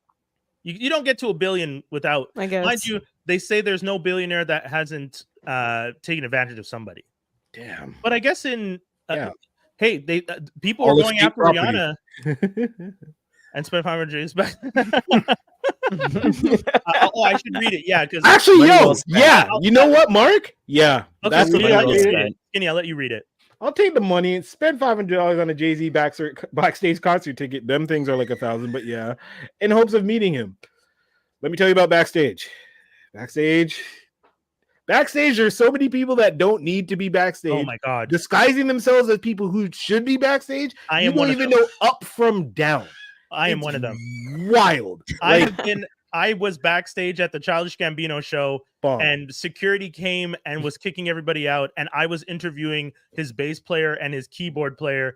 You don't get to a billion without. I guess. Mind you, they say there's no billionaire that hasn't taken advantage of somebody. Damn. But I guess in Yeah. hey, they people All are the going state after property. Rihanna and spent 500 J's back. I should read it. Yeah, because Actually, Money yo, well spent. yeah. You know what, Mark? Yeah. okay, That's Skinny, the I'll money let well you read spent. it. Skinny, I'll let you read it. I'll take the money and spend $500 on a Jay-Z backstage concert ticket. Them things are like $1,000, but yeah, in hopes of meeting him. Let me tell you about backstage. Backstage, there's so many people that don't need to be backstage. Oh my god, Disguising themselves as people who should be backstage. I You am one don't of even them. know up from down. I am It's one of them. Wild. I was backstage at the Childish Gambino show, Bomb. and security came and was kicking everybody out, and I was interviewing his bass player and his keyboard player,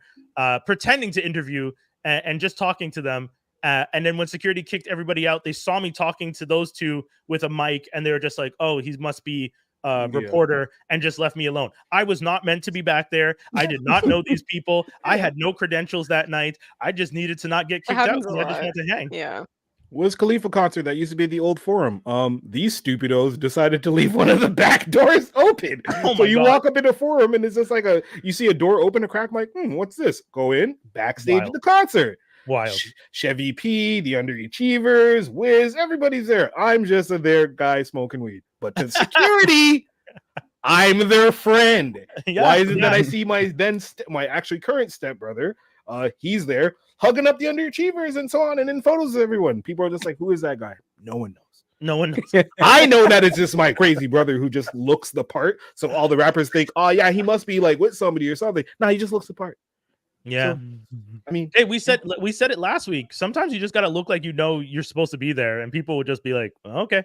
pretending to interview and just talking to them. And then when security kicked everybody out, they saw me talking to those two with a mic, and they were just like, "Oh, he must be a reporter," and just left me alone. I was not meant to be back there. I did not know these people. I had no credentials that night. I just needed to not get kicked out happens a because I just lot. wanted to hang. Yeah. Wiz Khalifa concert that used to be the old Forum. These stupidos decided to leave one of the back doors open. Oh So my you God. walk up in a Forum and it's just like you see a door open, a crack. I'm like, what's this? Go in, backstage Wild. of the concert. Wild. Chevy P, the Underachievers, Wiz, everybody's there. I'm just a there guy smoking weed. But to security, I'm their friend. Yeah, Why is it yeah. that I see my my actually current stepbrother? He's there hugging up the Underachievers and so on, and in photos of everyone. People are just like, who is that guy? No one knows. No one knows. I know that it's just my crazy brother who just looks the part. So all the rappers think, oh yeah, he must be like with somebody or something. No, he just looks the part. Yeah. So, I mean, Hey, we said it last week. Sometimes you just gotta look like you know you're supposed to be there, and people would just be like, "Oh, okay,"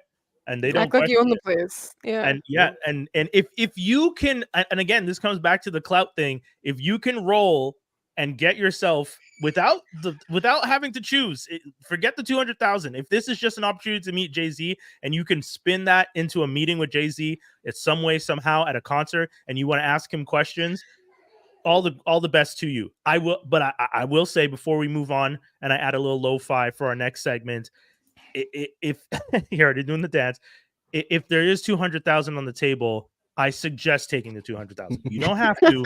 and they don't Act like you question own the it. place. Yeah. And if you can, and again, this comes back to the clout thing. If you can roll and get yourself without having to choose, forget the 200,000. If this is just an opportunity to meet Jay-Z, and you can spin that into a meeting with Jay-Z, it's some way somehow at a concert, and you want to ask him questions. All the best to you. I will say before we move on, and I add a little lo-fi for our next segment. If you're already doing the dance, if there is 200,000 on the table, I suggest taking the 200,000. You don't have to,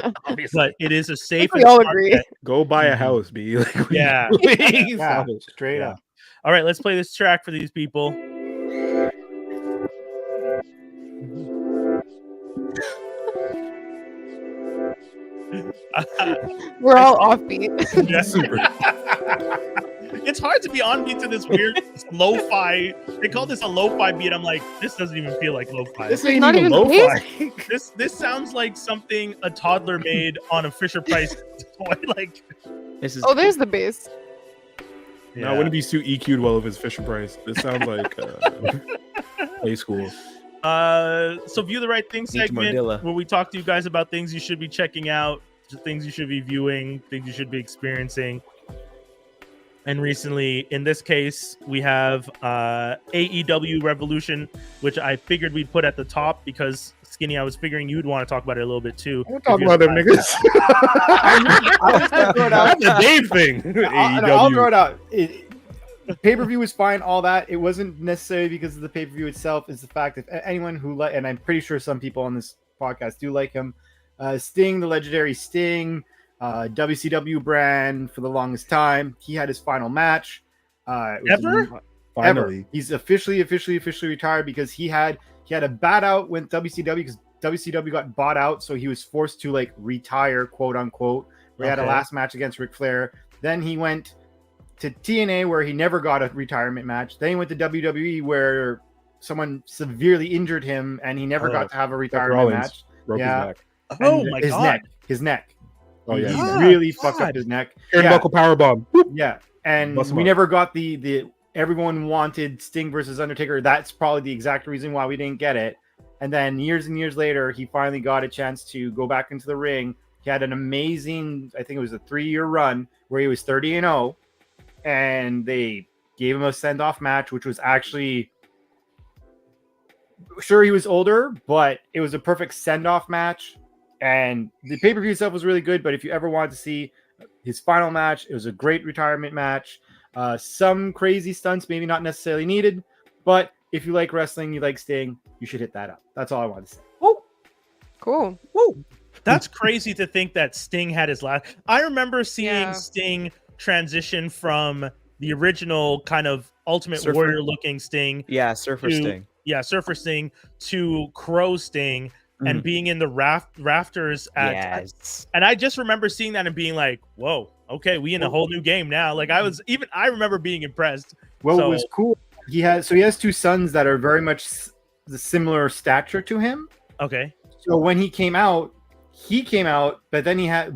but it is a safe. We all agree. bet. go buy a house, be like, Yeah. please. Yeah, straight Yeah. up. All right, let's play this track for these people. We're all offbeat. Yeah. Super. It's hard to be on beat to this weird lo-fi. They call this a lo-fi beat. I'm like, this doesn't even feel like lo-fi. This ain't not even even the lo-fi. This sounds like something a toddler made on a Fisher Price toy. Like, This is Oh, there's the bass. No, I wouldn't be too EQ'd well if it's Fisher Price. This sounds like play school. So view the right thing Needs segment Modilla. where we talk to you guys about things you should be checking out, things you should be viewing, things you should be experiencing. And recently, in this case, we have AEW Revolution, which I figured we'd put at the top because Skinny, I was figuring you'd want to talk about it a little bit too. We'll talk about them niggas. I was gonna throw it out. That's a Dave thing. I'll AEW. throw it out. Pay-per-view was fine, all that. It wasn't necessarily because of the pay-per-view itself. It's the fact that anyone who like, and I'm pretty sure some people on this podcast do like him, Sting, the legendary Sting, WCW brand for the longest time. He had his final match. Ever? Finally. He's officially retired because he had a bat out with WCW because WCW got bought out, so he was forced to like retire, quote unquote. Where he had a Okay. last match against Ric Flair. Then he went to TNA where he never got a retirement match. Then he went to WWE where someone severely injured him and he never got to have a retirement Rollins match. broke Yeah. his back. Oh And my his god! His neck. Oh yeah. He Ah, really fucked God. up his neck. Turnbuckle powerbomb. Boop. Yeah, and Bust him we up. never got the everyone wanted Sting versus Undertaker. That's probably the exact reason why we didn't get it. And then years and years later, he finally got a chance to go back into the ring. He had an amazing, I think it was a 3-year run where he was 30-0, and they gave him a send-off match, which was actually, sure, he was older, but it was a perfect send-off match. And the pay-per-view itself was really good, but if you ever wanted to see his final match, it was a great retirement match. Some crazy stunts, maybe not necessarily needed, but if you like wrestling, you like Sting, you should hit that up. That's all I wanted to say. Oh, cool. Woo. That's crazy to think that Sting had his last. I remember seeing Sting transition from the original kind of Ultimate Warrior looking Sting. Yeah, Surfer Sting. Yeah, Surfer Sting to Crow Sting and being in the rafters at. And I just remember seeing that and being like, whoa, okay, we in a whole new game now. Like I remember being impressed. Well, it was cool. He has two sons that are very much the similar stature to him. Okay. So when he came out, but then he had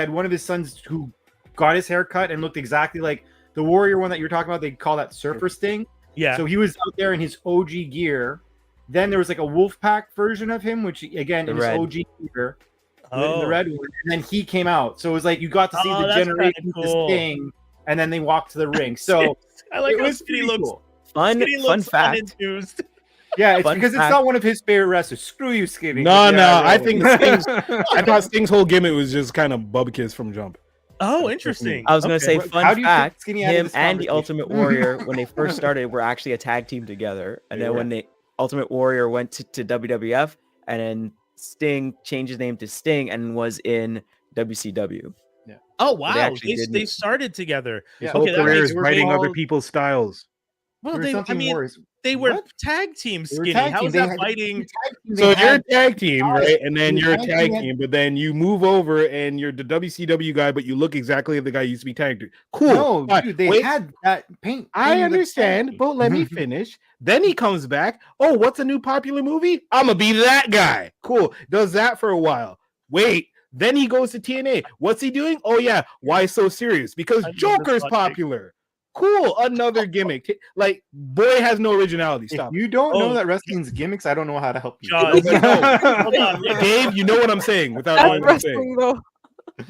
one of his sons who got his hair cut and looked exactly like the Warrior one that you're talking about. They call that Surfer Sting. Yeah. So he was out there in his OG gear. Then there was like a Wolfpack version of him, which again in his OG gear, in the red one. And then he came out. So it was like you got to see the generation of this Sting, and then they walked to the ring. So I like how Skinny looks. Cool. Fun fact. Yeah, it's because it's not one of his favorite wrestlers. Screw you, Skinny. No, I think I thought Sting's whole gimmick was just kind of Bubkiss from Jump. Oh, interesting. I was going to say, fun fact, him and the Ultimate conversation? Warrior, when they first started, were actually a tag team together. And then when the Ultimate Warrior went to WWF, and then Sting changed his name to Sting and was in WCW. Yeah. Oh, wow. So They started together. His whole career is writing other people's styles. Well, they were tag teams, Skinny. How is that fighting? So you're a tag team, right? And then you're a tag team, but then you move over and you're the WCW guy, but you look exactly like the guy you used to be tagged to. Cool. No, dude, they had that paint. I understand, but let me finish. Then he comes back. Oh, what's a new popular movie? I'm going to be that guy. Cool. Does that for a while. Wait. Then he goes to TNA. What's he doing? Oh, yeah. Why so serious? Because Joker's popular. Cool, another gimmick. Like, boy has no originality. Stop. If you don't know that wrestling's gimmicks, I don't know how to help you. Hold on, Dave, you know what I'm saying without knowing what I'm saying. Though.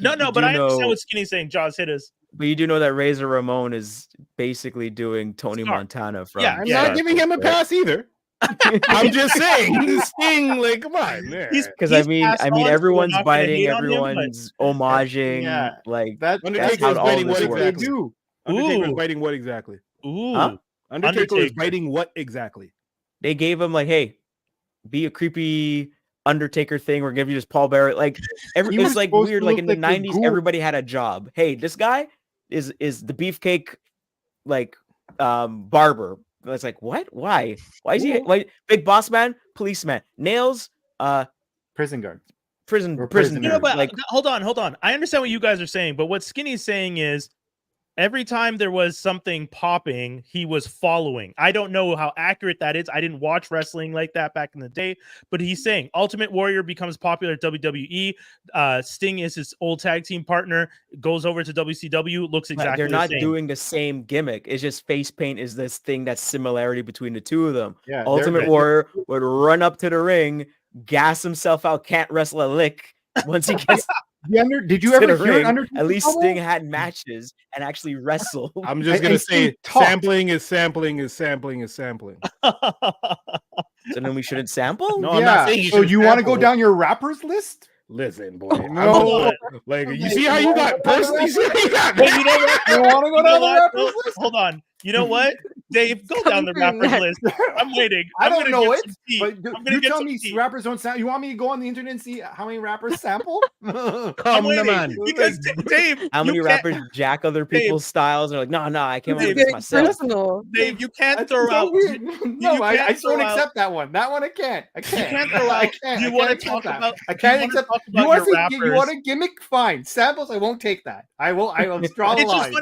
No, but I understand what Skinny's saying. Jaws, hit us. But you do know that Razor Ramon is basically doing Tony Montana from. Yeah, I'm not giving him a pass either. I'm just saying, Sting, like, come on, because I mean, everyone's biting, everyone's homaging, like that. Undertaker's biting what exactly? Undertaker's biting what exactly? Undertaker is biting what exactly? They gave him like, hey, be a creepy Undertaker thing. We're giving you this Paul Bearer. Like, it's like weird. Like in the 90s, everybody had a job. Hey, this guy is the beefcake, like, barber. It's like, what? Why is he? Why big boss man, policeman, nails, prison guard, prison. You know, but like, hold on. I understand what you guys are saying, but what Skinny's saying is, every time there was something popping, he was following. I don't know how accurate that is. I didn't watch wrestling like that back in the day, but he's saying Ultimate Warrior becomes popular at WWE. Sting is his old tag team partner, goes over to WCW, looks exactly the same. They're not doing the same gimmick. It's just face paint is this thing that's similarity between the two of them. Yeah, Ultimate Warrior would run up to the ring, gas himself out, can't wrestle a lick once he gets... Did you ever hear at least Sting had matches and actually wrestled. I'm just gonna say sampling is sampling. So then we shouldn't sample? No, I'm not saying you so you want to go down your rappers list? Listen, boy. No. Like, you see how you got personally? You see how you got you know what? You want to go down the rappers list? Hold on. You know what? Dave, go down the rappers list. I'm waiting. I don't know it, but you tell me rappers don't sound. You want me to go on the internet and see how many rappers sample? Come on, man. Because Dave, how many rappers jack other people's styles? And they're like, no, I can't do this myself. Personal. Dave, you can't throw out. No, I just don't accept that one. That one I can't. I can't. You can't throw out. You want to talk about? I can't accept. You want a gimmick? Fine. Samples, I won't take that. I will draw the line.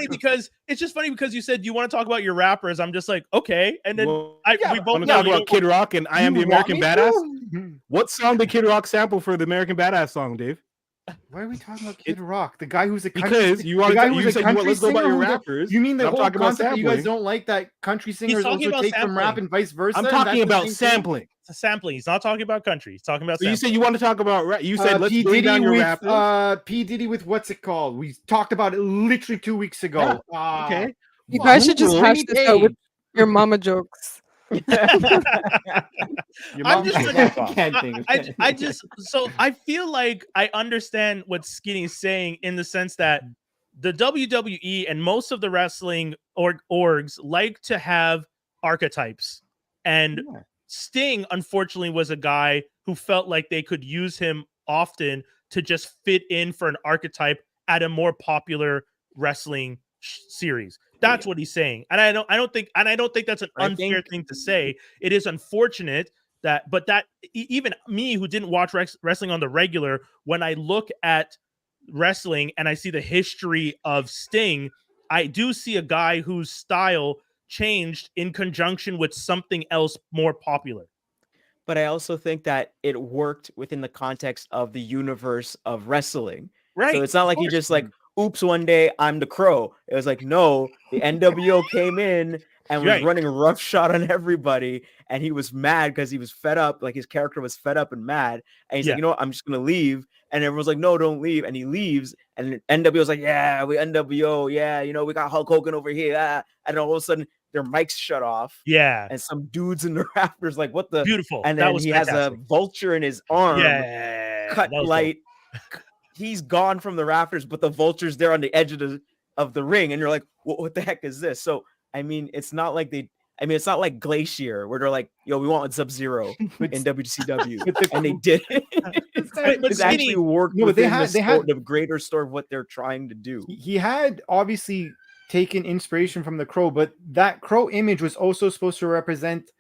It's just funny because you said you want to talk about your rappers. I'm just like, okay, and then we both talk about Kid Rock and I Am the American Badass. What song did Kid Rock sample for the American Badass song, Dave? Why are we talking about Kid Rock? The guy who's a country because you want to say let's go about your rappers. You mean the whole concept that you guys don't like that country singers also take from rap and vice versa? I'm talking about sampling. It's a sampling. He's not talking about country. He's talking about. So you said you want to talk about rap. You said let's bring down your rappers. P Diddy with what's it called? We talked about it literally 2 weeks ago. Okay. You guys should just hash this out with Hey. your mama jokes. Your I'm mom just should gonna- fuck off. Can't think of I just so I feel like I understand what Skinny's saying in the sense that the WWE and most of the wrestling orgs like to have archetypes, and Yeah. Sting unfortunately was a guy who felt like they could use him often to just fit in for an archetype at a more popular wrestling series. That's what he's saying, and I don't think that's an unfair thing to say. It is unfortunate that, but that even me who didn't watch wrestling on the regular, when I look at wrestling and I see the history of Sting, I do see a guy whose style changed in conjunction with something else more popular. But I also think that it worked within the context of the universe of wrestling. Right. So it's not like he just like, oops, one day I'm the Crow. It was like, no, the NWO came in and was running roughshod on everybody. And he was mad because he was fed up. Like his character was fed up and mad. And he's like, you know what? I'm just going to leave. And everyone's like, no, don't leave. And he leaves. And NWO was like, yeah, we NWO. Yeah, you know, we got Hulk Hogan over here. Ah. And all of a sudden, their mics shut off. Yeah. And some dudes in the rafters, like, what the? Beautiful. And then he has a vulture in his arm. Yeah. Cut light. He's gone from the rafters, but the vulture's there on the edge of the ring. And you're like, what the heck is this? So, I mean, it's not like it's not like Glacier where they're like, yo, we want Sub-Zero in WCW. And they did it. It's actually worked within the greater story of what they're trying to do. He had obviously taken inspiration from the Crow, but that Crow image was also supposed to represent,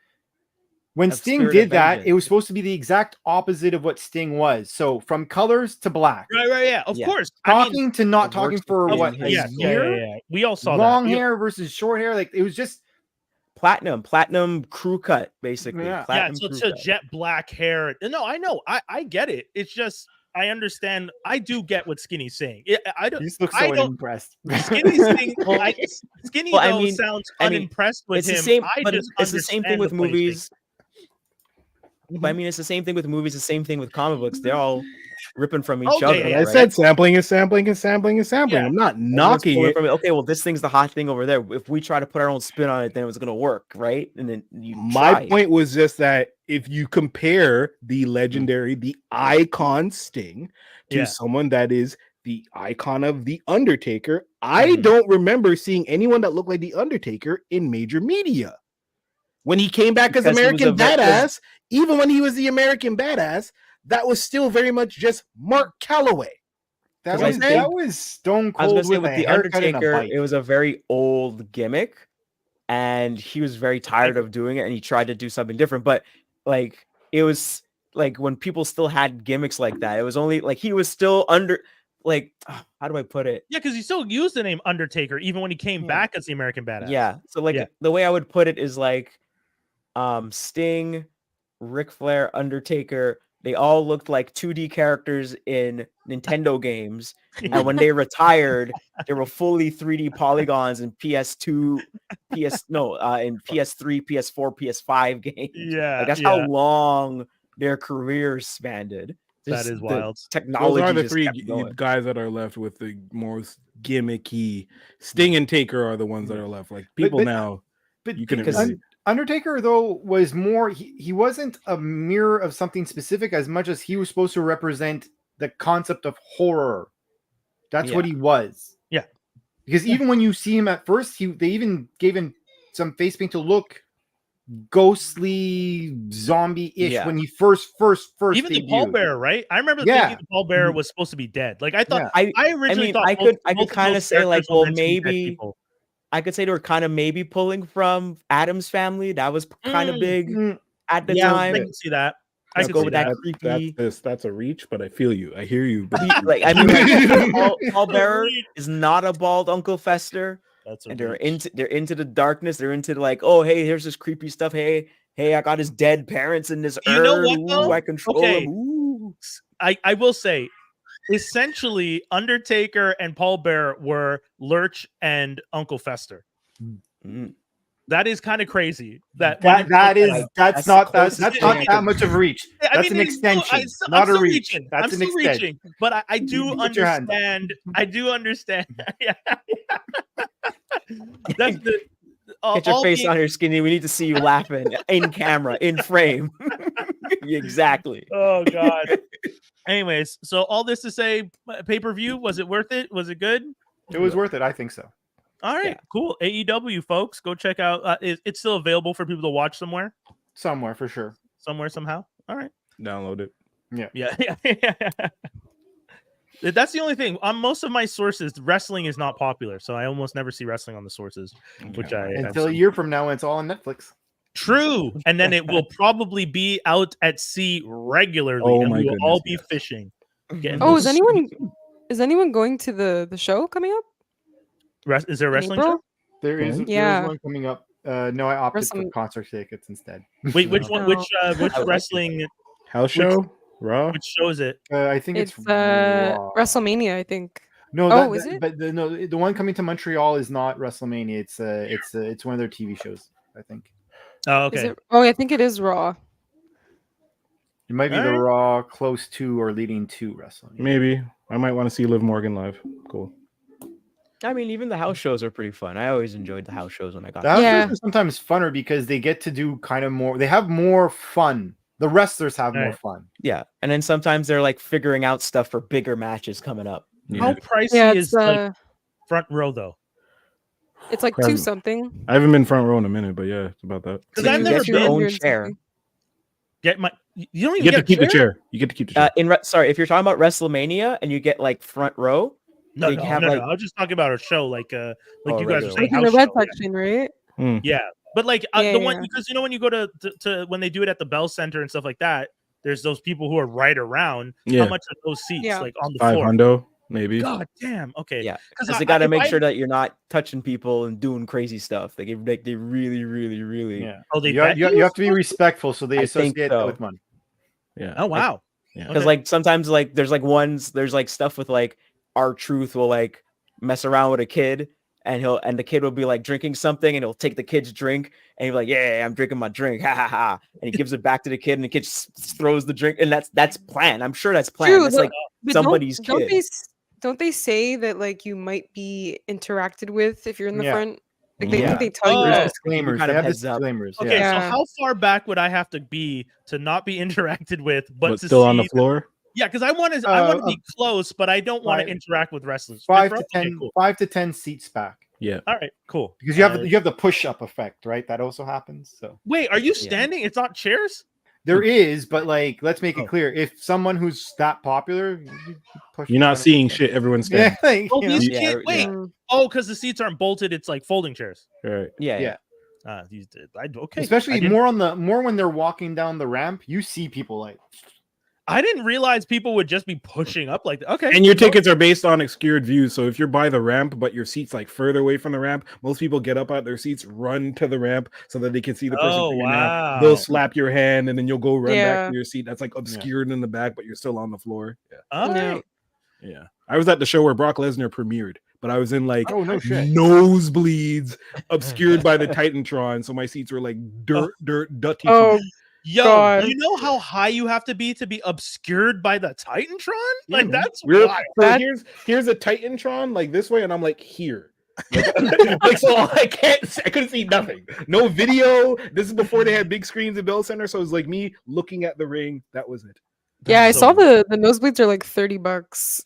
when Sting did that, it was supposed to be the exact opposite of what Sting was. So from colors to black. Right, yeah, of course. Talking to not talking for what, a year? Yeah. We all saw long hair versus short hair. Like it was just platinum crew cut, basically. Yeah, so to jet black hair. No, I know. I get it. It's just I understand. I do get what Skinny's saying. I don't. You look so unimpressed. Skinny's saying, Skinny sounds unimpressed with it's him. The same, but it's the same thing with movies. But I mean, it's the same thing with movies. The same thing with comic books. They're all ripping from each other. I said sampling is sampling is sampling is sampling. I'm not knocking it. Okay, well, this thing's the hot thing over there. If we try to put our own spin on it, then it's going to work, right? And then my point was just that if you compare the legendary, the icon Sting to someone that is the icon of the Undertaker, I don't remember seeing anyone that looked like the Undertaker in major media. When he came back as American Badass, even when he was the American Badass, that was still very much just Mark Calloway. That was Stone Cold with the Undertaker. It was a very old gimmick, and he was very tired of doing it, and he tried to do something different. But like it was like when people still had gimmicks like that, it was only like he was still under. Like, how do I put it? Yeah, because he still used the name Undertaker even when he came back as the American Badass. Yeah. So like the way I would put it is like Sting, Ric Flair, Undertaker, they all looked like 2D characters in Nintendo games. And when they retired, they were fully 3D polygons in PS2, in PS3, PS4, PS5 games. Yeah. Like that's how long their careers spanned. That is wild. Those Technology are the three guys that are left with the most gimmicky. Sting and Taker are the ones that are left. Like people now, but you can Undertaker though was more. He wasn't a mirror of something specific as much as he was supposed to represent the concept of horror. That's what he was. Yeah. Because even when you see him at first, they even gave him some face paint to look ghostly zombie-ish when he first even the debuted. pallbearer, right? I remember thinking the pallbearer was supposed to be dead. Like I thought, I originally thought I could kind of say like, well, maybe I could say they were kind of maybe pulling from Adam's Family. That was kind of big at the time. I can see that. I could go with that creepy. That's a reach, but I feel you. I hear you. Like I mean, pallbearer is not a bald Uncle Fester. And they're into the darkness. They're into like, oh hey, here's this creepy stuff. Hey, I got his dead parents in this urn. You know what? Though? Ooh, I control him. Ooh. I will say, essentially, Undertaker and pallbearer were Lurch and Uncle Fester. Mm. That is kind of crazy. That's not that much of a reach. That's an extension, not a reach. That's an extension. But I do understand. I do understand. That's the Get your all face being- on here, Skinny. We need to see you laughing in camera, in frame. Exactly. Oh God. Anyways, so all this to say, pay-per-view, was it worth it? Was it good? It was worth it. I think so. All right, Yeah. cool. AEW folks, go check out. It's still available for people to watch somewhere, Somewhere for sure. somehow. All right. Download it. Yeah. That's the only thing. On most of my sources, wrestling is not popular, so I almost never see wrestling on the sources. Which Until a year from now, it's all on Netflix. True, and then it will probably be out at sea regularly, Oh and my we will goodness, all be yes. fishing. Getting Oh, those- is anyone going to the show coming up? Is there a in wrestling April? show? There is Yeah. one coming up. No, I opted for Wrestling- concert tickets instead. Wait, which one? Which No. which I like it. wrestling? House show? Raw? Which show is it? I think it's It's Raw. WrestleMania, I think. No, Oh, is it? But the one coming to Montreal is not WrestleMania. It's one of their TV shows. I think Oh, Is okay. it? Oh, I think it is Raw. it might be All the right. Raw close to or leading to WrestleMania. Maybe. I might want to see Liv Morgan live. Cool. I mean, even the house shows are pretty fun. I always enjoyed the house shows when I got The house Yeah. shows are sometimes funner because they get to do kind of more. They have more fun. The wrestlers have more Right. fun. Yeah, and then sometimes they're like figuring out stuff for bigger matches coming up. How Yeah. pricey Yeah, is like front row though? it's like Crap. 2 something. I haven't been front row in a minute, but yeah, it's about that. Because So I've you never get your been. own 200 chair. something. Get my. You don't You even get to keep the chair. You get to keep the chair. Sorry, if you're talking about WrestleMania and you get like front row, No, they no, have, no, like- no. I was just talking about a show like Oh, you guys regular are saying Like in house the red show. section, right? Yeah, but like Yeah, the one yeah. because you know when you go to when they do it at the Bell Center and stuff like that, there's those people who are right around. Yeah. How much are those seats Yeah. like on the 5 floor? hundo, maybe. God damn. Okay. yeah, Because because they got to make sure that you're not touching people and doing crazy stuff. They really. Yeah. Oh, they You bet have to be respectful, so they I think associate that so. with money. Yeah. Oh wow. Yeah. Because like sometimes like there's like stuff with like R-Truth will like mess around with a kid and the kid will be like drinking something and he'll take the kid's drink and he'll be like, yeah, I'm drinking my drink, ha ha ha, and he gives it back to the kid and the kid throws the drink, and that's planned. I'm sure that's planned. True, That's but- like But somebody's don't kid. don't they say that like you might be interacted with if you're in the Yeah. front? Like they, I Yeah. think they tell you Oh. that. Disclaimers. kind They of have heads up. disclaimers. Okay, Yeah. so Yeah. how far back would I have to be to not be interacted with, but, But to still see on the floor. Yeah, because I want to be Uh, close, but I don't want to 5 interact with wrestlers. Five Bro? to Okay, 10, cool. 5 to 10 seats back. Yeah. All right, cool. Because you have the push up effect, right? That also happens. So Wait, are you standing? It's not chairs. there is, but like, let's make it Oh. clear: if someone who's that popular, you push You're not kind of- seeing shit. Everyone's Yeah, standing. like, Oh, you know. these Yeah, kids. Wait. yeah. Mm. Oh, because the seats aren't bolted. It's like folding chairs. Right. Yeah. Yeah. These. Okay. Especially I didn't- more when they're walking down the ramp, you see people like I didn't realize people would just be pushing up like that. Okay. And your tickets are based on obscured views. So if you're by the ramp, but your seat's like further away from the ramp, most people get up out their seats, run to the ramp so that they can see the person. Oh, figuring out. wow. They'll slap your hand and then you'll go run back Yeah. to your seat. That's like obscured in the back, but you're still on the floor. Yeah. All Yeah. right. Yeah. I was at the show where Brock Lesnar premiered, but I was in like oh no shit. nosebleeds, obscured by the Titantron. So my seats were like dutty. Oh, Yo, God. you know how high you have to be obscured by the Titantron? Yeah, Like man. that's We're- wild. so That- here's a Titantron like this way, and I'm like here. Like so I couldn't see nothing. No video. This is before they had big screens in Bell Center, so it was like me looking at the ring. That was it. yeah, I That's saw so the nosebleeds are like $30.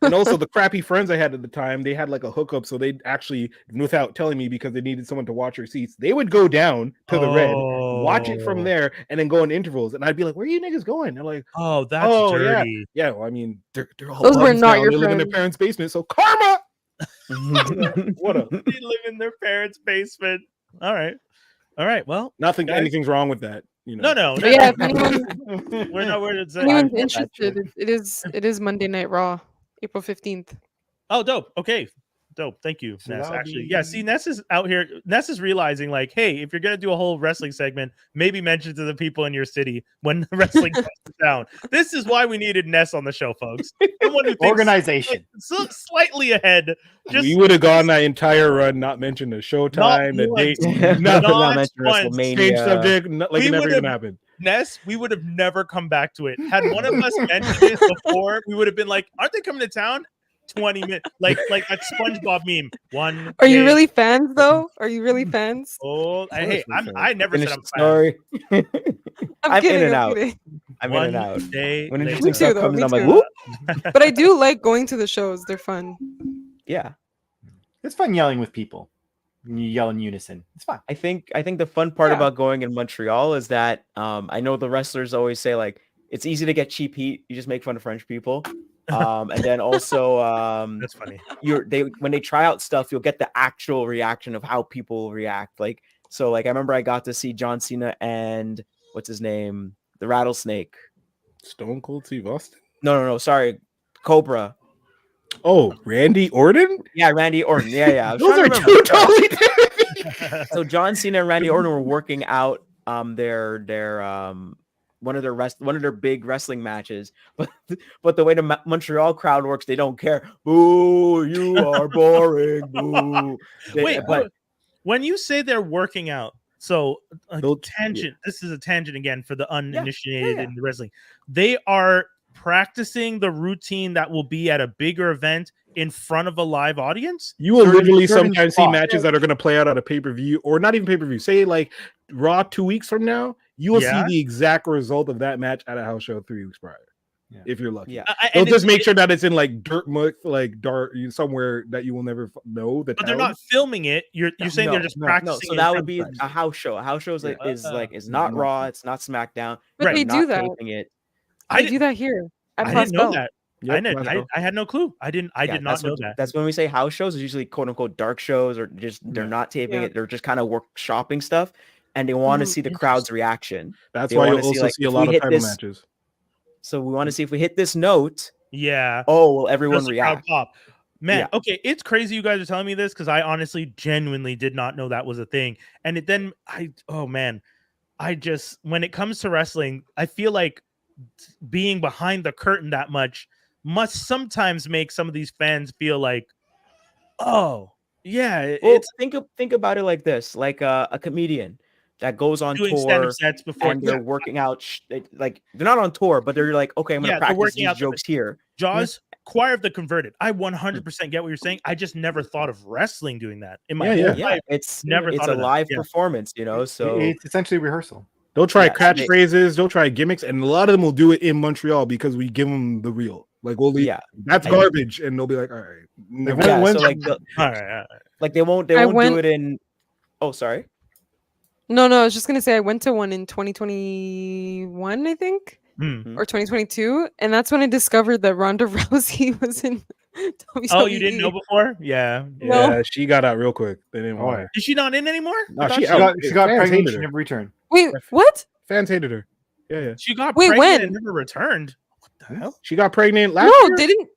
And also the crappy friends I had at the time, they had like a hookup, so they'd actually, without telling me because they needed someone to watch their seats, they would go down to the red, watch it from Oh. there, and then go in intervals. And I'd be like, "Where are you niggas going?" They're like, Oh, that's Oh, yeah. dirty. "Yeah, well, I mean, they're all Those were bugs not now. your They live in their friends. parents' basement, so karma." What a They live in their parents' basement. All right. Well, nothing. Guys- Anything's wrong with that. You know. no. But yeah, if anyone, We're not where it's if anyone's that interested, it is Monday Night Raw, April 15th. Oh, dope. Okay. Dope. Thank you, So Ness. that'll Actually, yeah. be- See, Ness is out here. Ness is realizing, like, hey, if you're gonna do a whole wrestling segment, maybe mention to the people in your city when the wrestling goes down. This is why we needed Ness on the show, folks. Someone who thinks Organization. slightly ahead. Just We would have gone that entire run, not mentioned the showtime, the once. date, Not Not mention once. change WrestleMania. subject, like We it never would've- even happened. Ness, we would have never come back to it. Had one of us mentioned it before, we would have been like, aren't they coming to town? 20 minutes, like that SpongeBob meme. Are you really fans though? Are you really fans? Oh, hey, I never said Finish I'm the story. I'm kidding. in and I'm out. kidding. I'm in and out. Day When Me interesting too, stuff though. comes Me in, I'm like, too. whoop. But I do like going to the shows. They're fun. Yeah. It's fun yelling with people. You yell in unison. It's fun. I think the fun part about going in Montreal is that I know the wrestlers always say like it's easy to get cheap heat. You just make fun of French people. And then also that's funny. When they try out stuff, you'll get the actual reaction of how people react. Like so, like I remember I got to see John Cena and what's his name, the Rattlesnake. Stone Cold Steve Austin. No, sorry, Cobra. Oh, Randy Orton? Yeah, Randy Orton. Yeah. Those are two totally different things. So John Cena and Randy Orton were working out their one of their big wrestling matches, but the way the Montreal crowd works, they don't care. Boo, you are boring. Boo. But when you say they're working out, so tangent. This is a tangent again for the uninitiated in wrestling. They are practicing the routine that will be at a bigger event in front of a live audience. You will literally sometimes see matches that are going to play out at a pay-per-view, or not even pay-per-view. Say like Raw 2 weeks from now, you will see the exact result of that match at a house show 3 weeks prior. Yeah. If you're lucky, they'll just make sure that it's in like dirt muck, like dark somewhere that you will never know. But they're not filming it. You're saying they're just practicing. So that would be a house show. A house show is not Raw. It's not SmackDown. But they do that. I do that here. I didn't know that. I had no clue. I did not know that. That's when we say house shows. It's usually quote unquote dark shows, or just they're not taping it. They're just kind of workshopping stuff, and they want to see the crowd's reaction. That's why you also see a lot of title matches. So we want to see if we hit this note. Yeah. Oh, will everyone react? Pop. Man, okay, it's crazy you guys are telling me this because I honestly, genuinely did not know that was a thing. And when it comes to wrestling, I feel like being behind the curtain that much must sometimes make some of these fans feel like, oh, yeah. Think about it like this, like a comedian that goes on doing tour stand-up sets before and they're working out like they're not on tour, but they're like, okay, I'm gonna practice these jokes here. Jaws, Choir of the Converted. I 100% get what you're saying. I just never thought of wrestling doing that in my whole life. It's a live performance, so it's essentially rehearsal. They'll try catchphrases, they'll try gimmicks, and a lot of them will do it in Montreal because we give them the real. Like that's garbage, and they'll be like, all right, like they won't do it in. Oh, sorry. No, I was just gonna say I went to one in 2021, I think, or 2022, and that's when I discovered that Ronda Rousey was in WWE. Oh, you didn't know before? Yeah. No. She got out real quick. They didn't want her. Is she not in anymore? No, she got pregnant and never returned. Wait, what? Fans hated her. Yeah. She got pregnant and never returned. What the hell? She got pregnant last year? No, didn't.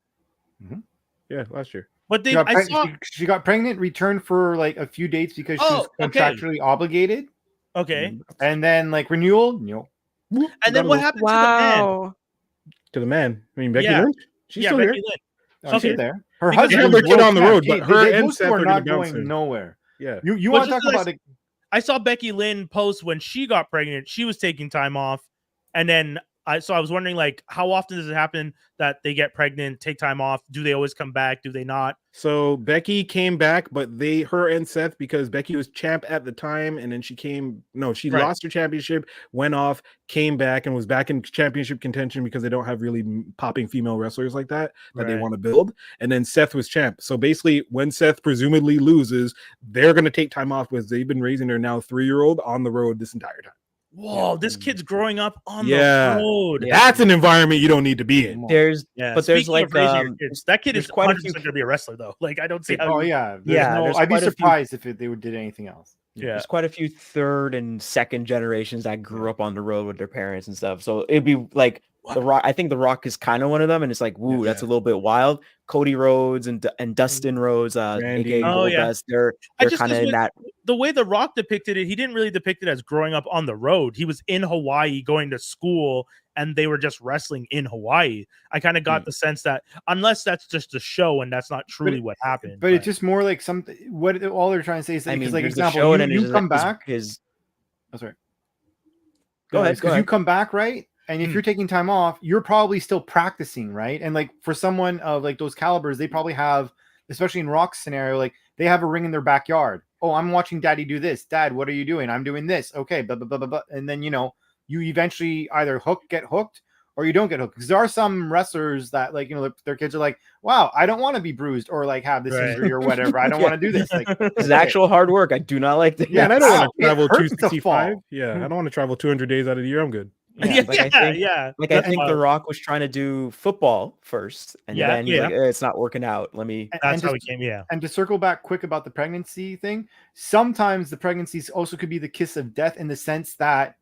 Yeah, last year. But she got pregnant, returned for like a few dates because she was contractually obligated. Okay. And then like renewal, no. And then what happened to the man? To the man? I mean, Becky Lynch? She's still here. She's there. Her husband had their kid on the road, but her and Seth are not going nowhere. Yeah. You want to talk about it? I saw Becky Lynn post when she got pregnant. She was taking time off, and then I was wondering, like, how often does it happen that they get pregnant, take time off? Do they always come back? Do they not? So Becky came back, but her and Seth, because Becky was champ at the time, and then she lost her championship, went off, came back, and was back in championship contention because they don't have really popping female wrestlers like that they want to build. And then Seth was champ. So basically, when Seth presumably loses, they're going to take time off because they've been raising their now 3-year-old on the road this entire time. Whoa, this kid's growing up on the road. That's an environment you don't need to be in. There's like that kid is 100% going to be a wrestler though. Like I don't see how. Oh yeah, I'd be surprised if they did anything else. Yeah, there's quite a few third and second generations that grew up on the road with their parents and stuff. So it'd be like The Rock. I think The Rock is kind of one of them, and it's like, woo, that's a little bit wild. Cody Rhodes and Dustin Rhodes, aka Goldust, they're kind of in that. The way The Rock depicted it, he didn't really depict it as growing up on the road. He was in Hawaii going to school, and they were just wrestling in Hawaii. I kind of got the sense that unless that's just a show and that's not truly what happened. But it's just more like something. What all they're trying to say is that, because, like, example, you come back. Oh, sorry. Go ahead. You come back, right? And if you're taking time off, you're probably still practicing, right? And like for someone of like those calibers, they probably have, especially in Rock's scenario, like they have a ring in their backyard. Oh, I'm watching Daddy do this. Dad, what are you doing? I'm doing this. Okay, blah blah blah blah blah. And then you eventually either get hooked or you don't get hooked. Because there are some wrestlers that like their kids are like, wow, I don't want to be bruised or like have this injury or whatever. I don't want to do this. Like this is actual hard work. I do not like this. Yeah, and I don't want to travel 265. Yeah, I don't want to travel 200 days out of the year. I'm good. I think The Rock was trying to do football first, and then he's like, it's not working out. That's how he came. Yeah. And to circle back quick about the pregnancy thing, sometimes the pregnancies also could be the kiss of death in the sense that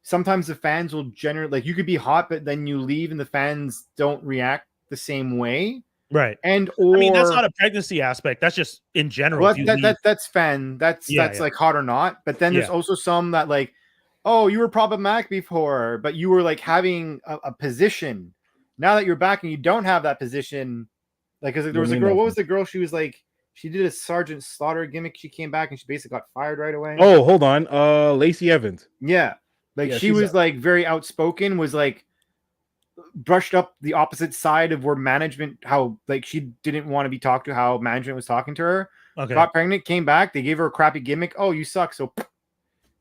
sometimes the fans will generally like you could be hot, but then you leave and the fans don't react the same way. Right. And that's not a pregnancy aspect. That's just in general. Well, that's like hot or not. But then there's also some that like, oh, you were problematic before, but you were like having a position. Now that you're back and you don't have that position, like, because there was a girl. What was the girl? She was like, she did a Sergeant Slaughter gimmick. She came back and she basically got fired right away. Oh, hold on. Lacey Evans. Yeah. Like she was like very outspoken, was like brushed up the opposite side of where management, how like she didn't want to be talked to, how management was talking to her. Okay. Got pregnant, came back. They gave her a crappy gimmick. Oh, you suck. So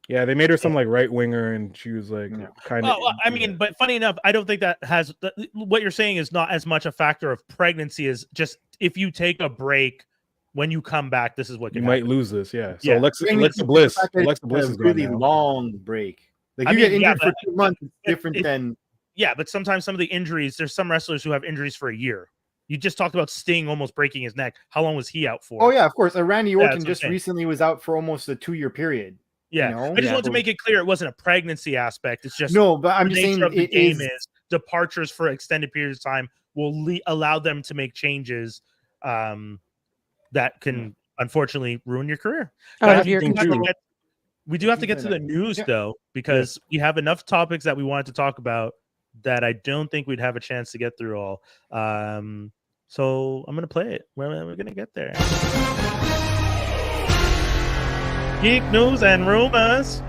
yeah, they made her some like right winger, and she was like kind of. Well, I mean, but funny enough, I don't think that has what you're saying is not as much a factor of pregnancy as just if you take a break, when you come back, this is what you might lose this. Yeah. So Alexa Bliss is a really long break. Like you get injured for 2 months, it's different than. Yeah, but sometimes some of the injuries, there's some wrestlers who have injuries for a year. You just talked about Sting almost breaking his neck. How long was he out for? Oh yeah, of course. Randy Orton just recently was out for almost a 2-year period. Yeah, I just want to make it clear it wasn't a pregnancy aspect. It's just no, but I'm just saying of the game is departures for extended periods of time will allow them to make changes that can unfortunately ruin your career. We do have to get to the news though, because we have enough topics that we wanted to talk about that I don't think we'd have a chance to get through all. So I'm gonna play it. We're gonna get there. Geek news and rumors.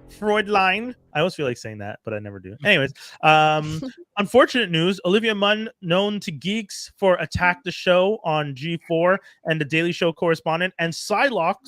Freudline. I always feel like saying that, but I never do. Anyways, unfortunate news. Olivia Munn, known to geeks for Attack the Show on G4 and the Daily Show correspondent, and Psylocke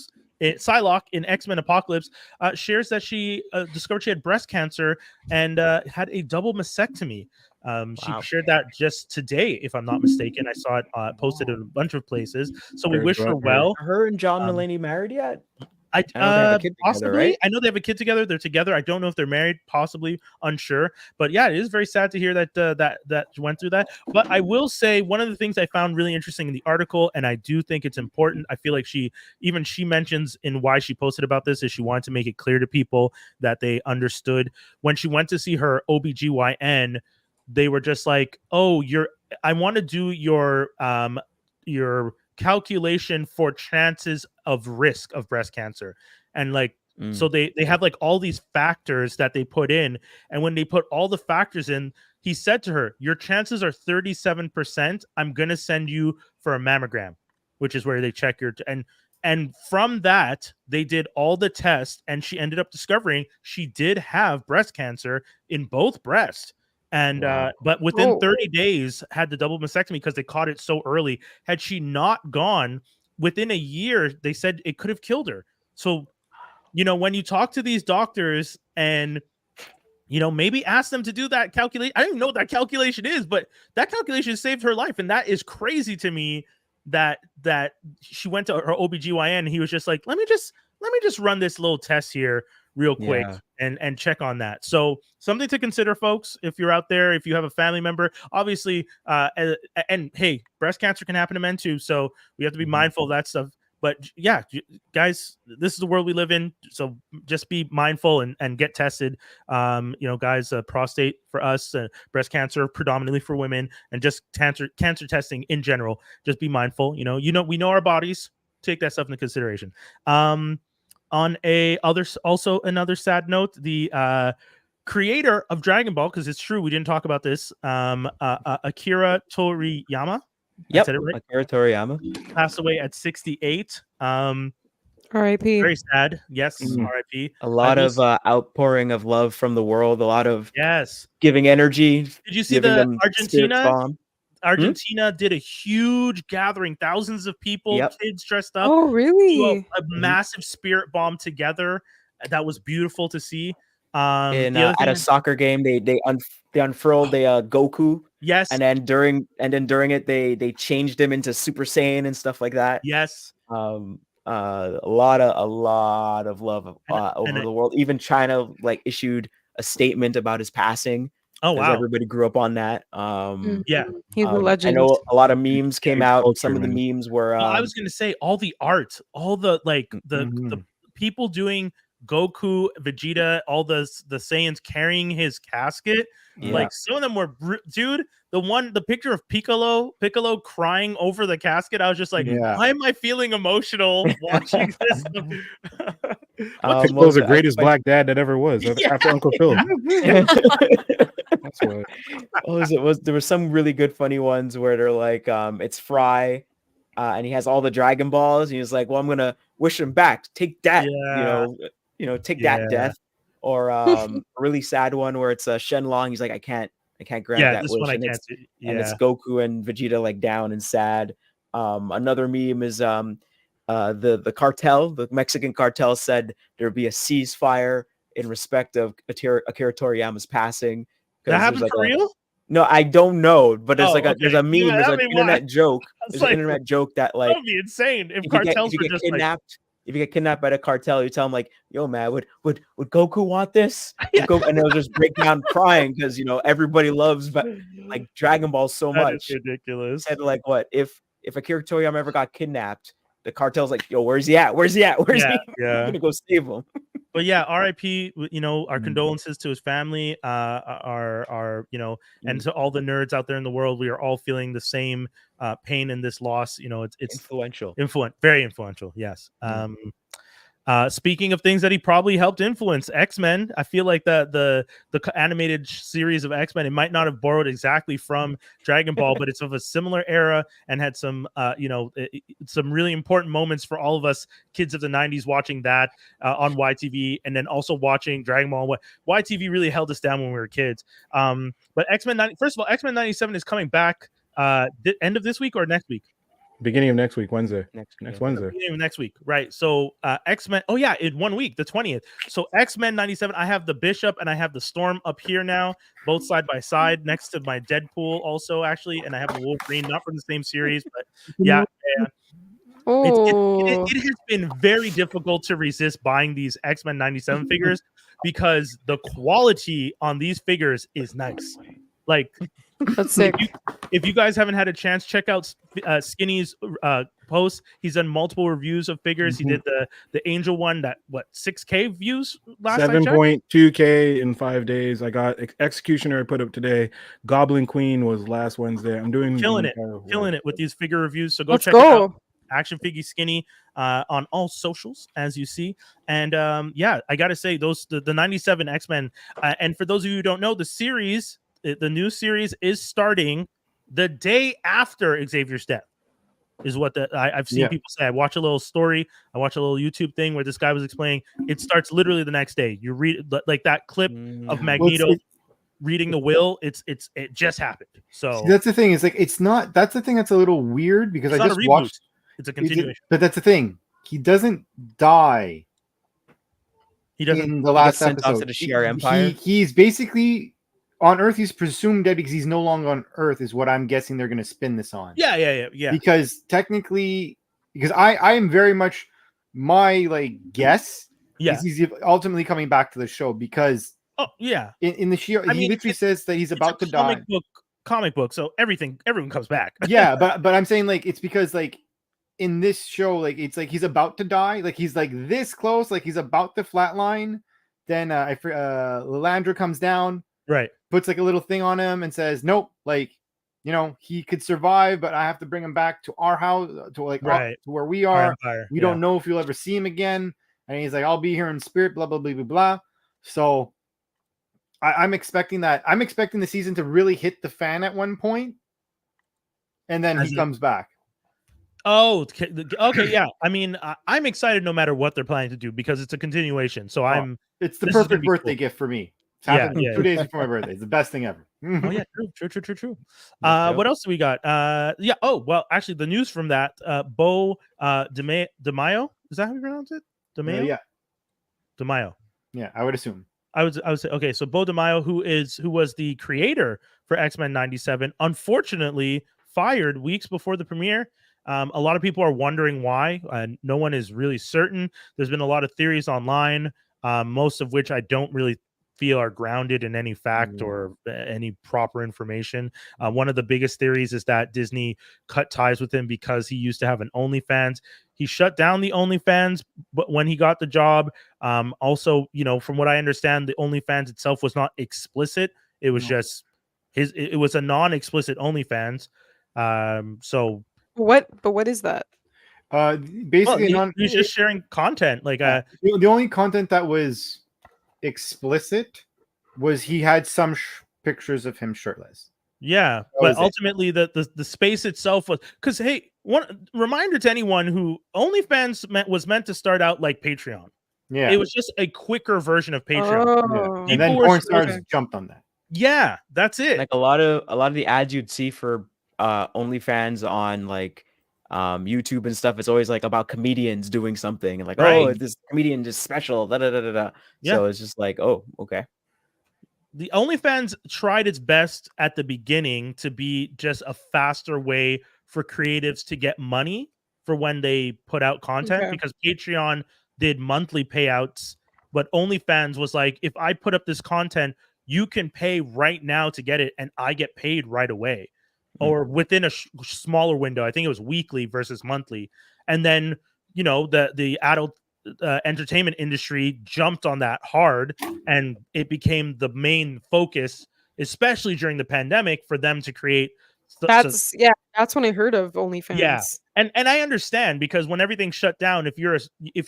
in X-Men Apocalypse, shares that she discovered she had breast cancer and had a double mastectomy. She shared that just today, if I'm not mistaken. I saw it posted in a bunch of places. So we wish her well. Are her and John Mulaney married yet? I possibly together, right? I know they have a kid together. They're together. I don't know if they're married, possibly, unsure. But yeah, it is very sad to hear that that went through that. But I will say one of the things I found really interesting in the article, and I do think it's important. I feel like she mentions in why she posted about this is she wanted to make it clear to people that they understood when she went to see her OBGYN. They were just like, "Oh, I want to do your calculation for chances of risk of breast cancer," and like so they have like all these factors that they put in, and when they put all the factors in, he said to her, "Your chances are 37%. I'm gonna send you for a mammogram," which is where they check your and from that they did all the tests, and she ended up discovering she did have breast cancer in both breasts. And but within 30 days had the double mastectomy because they caught it so early. Had she not gone within a year, they said it could have killed her. So, when you talk to these doctors and maybe ask them to do that calculation. I don't even know what that calculation is, but that calculation saved her life. And that is crazy to me that she went to her OBGYN and he was just like, let me just run this little test here real quick and check on that. So something to consider, folks, if you're out there, if you have a family member, obviously, and hey, breast cancer can happen to men too. So we have to be mindful of that stuff. But yeah, guys, this is the world we live in. So just be mindful and get tested. Guys, prostate for us, breast cancer predominantly for women, and just cancer testing in general. Just be mindful. We know our bodies. Take that stuff into consideration. On another sad note, the creator of Dragon Ball, because it's true we didn't talk about this, Akira Toriyama. Yep, right? Akira Toriyama passed away at 68. R.I.P. Very sad. Yes, R.I.P. A lot of outpouring of love from the world. A lot of giving energy. Did you see giving the them Argentina? bomb. Argentina did a huge gathering, thousands of people, kids dressed up. Oh, really? A massive spirit bomb together. That was beautiful to see. At a soccer game, they unfurled Goku. Yes, and then during it, they changed him into Super Saiyan and stuff like that. Yes. A lot of love over the world. Even China issued a statement about his passing. Oh wow! Everybody grew up on that. He's a legend. I know a lot of memes came out. Some of the memes were. I was gonna say all the art, all the the people doing Goku, Vegeta, all the Saiyans carrying his casket. Like some of them were, dude. The picture of Piccolo crying over the casket. I was just like, why am I feeling emotional watching this? Piccolo's the greatest black dad that ever was after Uncle Phil. That's what. There were some really good funny ones where they're like, it's Fry, and he has all the Dragon Balls, and he's like, well, I'm gonna wish him back. Take that, take that death. Or a really sad one where it's Shenlong. He's like, I can't grant that this wish. One I and can't and it's Goku and Vegeta down and sad. Another meme is the cartel, the Mexican cartel, said there'd be a ceasefire in respect of Akira Toriyama's passing. That happened for real? No, I don't know, but there's there's a meme, there's an internet joke. There's an internet joke that that would be insane if cartels you were get just kidnapped. If you get kidnapped by the cartel, you tell them yo, man, would Goku want this? And they'll just break down crying because everybody loves Dragon Ball so much. That is ridiculous. And what if Akira Toriyama ever got kidnapped? The cartel's like, yo, where's he at? Where's he? I'm gonna go save him. But yeah, R.I.P. Our condolences to his family. And to all the nerds out there in the world, we are all feeling the same pain in this loss. It's influential, very influential. Yes. Speaking of things that he probably helped influence, X-Men. I feel like the animated series of X-Men, it might not have borrowed exactly from Dragon Ball, but it's of a similar era and had some some really important moments for all of us kids of the 90s watching that on YTV, and then also watching Dragon Ball. YTV really held us down when we were kids. But X-Men first of all, X-Men 97 is coming back end of this week or next week? Beginning of next week, Wednesday. Next Wednesday. Beginning of next week, right? So X-Men. Oh yeah, in 1 week, the 20th. So X-Men 97. I have the Bishop and I have the Storm up here now, both side by side, next to my Deadpool also actually, and I have the Wolverine, not from the same series, but yeah. It has been very difficult to resist buying these X-Men 97 figures because the quality on these figures is nice. That's sick. If you guys haven't had a chance, check out Skinny's post. He's done multiple reviews of figures. He did the Angel one that 6K views last 7.2K in 5 days. I got Executioner I put up today. Goblin Queen was last Wednesday. I'm doing killing it with these figure reviews. So check it out. Action Figgy Skinny on all socials, as you see. And I gotta say the 97 X-Men. And for those of you who don't know, the new series is starting the day after Xavier's death, is what I've seen people say. I watch a little story. I watch a little YouTube thing where this guy was explaining it starts literally the next day. You read that clip of Magneto reading the will. It just happened. So that's the thing. It's not. That's the thing that's a little weird because I just watched. It's a continuation. But that's the thing. He doesn't die. He doesn't. In the last sent episode, off to the Shi'ar Empire. He's basically. On Earth, he's presumed dead because he's no longer on Earth, is what I'm guessing they're going to spin this on. Yeah. Because technically, I am very much my guess. Yeah, is he's ultimately coming back to the show because. Oh yeah. In the Shi'ar, he literally says that he's about to die. Comic book, so everyone comes back. Yeah, but I'm saying it's because in this show, it's he's about to die. He's this close, he's about to flatline. Then Lilandra comes down. Right. Puts a little thing on him and says, nope, he could survive, but I have to bring him back to our house, to where we are. We don't know if you'll ever see him again. And he's like, I'll be here in spirit, blah, blah, blah, blah, blah. So I'm expecting that. I'm expecting the season to really hit the fan at one point, and then he comes back. Oh, okay, yeah. I mean, I'm excited no matter what they're planning to do because it's a continuation. So it's the perfect birthday gift for me. It's happened 2 days before my birthday. It's the best thing ever. Oh yeah, true. What else do we got? Yeah. Oh well, actually, the news from that Beau DeMayo, is that how you pronounce it? DeMayo. Yeah. DeMayo. Yeah, I would assume. I would say okay. So Beau DeMayo, who was the creator for X-Men '97, unfortunately fired weeks before the premiere. A lot of people are wondering why. No one is really certain. There's been a lot of theories online, most of which I don't really feel are grounded in any fact or any proper information. One of the biggest theories is that Disney cut ties with him because he used to have an OnlyFans. He shut down the OnlyFans, but when he got the job, also, from what I understand, the OnlyFans itself was not explicit. It was just it was a non-explicit OnlyFans. So what is that? Basically, he's just sharing content. Like the only content that was explicit was he had some pictures of him shirtless. Yeah, but ultimately the space itself was because hey, one reminder to anyone who OnlyFans was meant to start out like Patreon. Yeah, it was just a quicker version of Patreon. Oh. And then porn stars jumped on that. Yeah, that's it. Like a lot of the ads you'd see for OnlyFans on like YouTube and stuff, it's always like about comedians doing something and like, oh, this comedian is special. Yeah. So it's just like, oh, okay. The OnlyFans tried its best at the beginning to be just a faster way for creatives to get money for when they put out content because Patreon did monthly payouts, but OnlyFans was like, if I put up this content, you can pay right now to get it and I get paid right away. Or within a smaller window. I think it was weekly versus monthly. And then, the adult entertainment industry jumped on that hard and it became the main focus, especially during the pandemic, for them to create. That's when I heard of OnlyFans. Yeah. And I understand because when everything shut down, if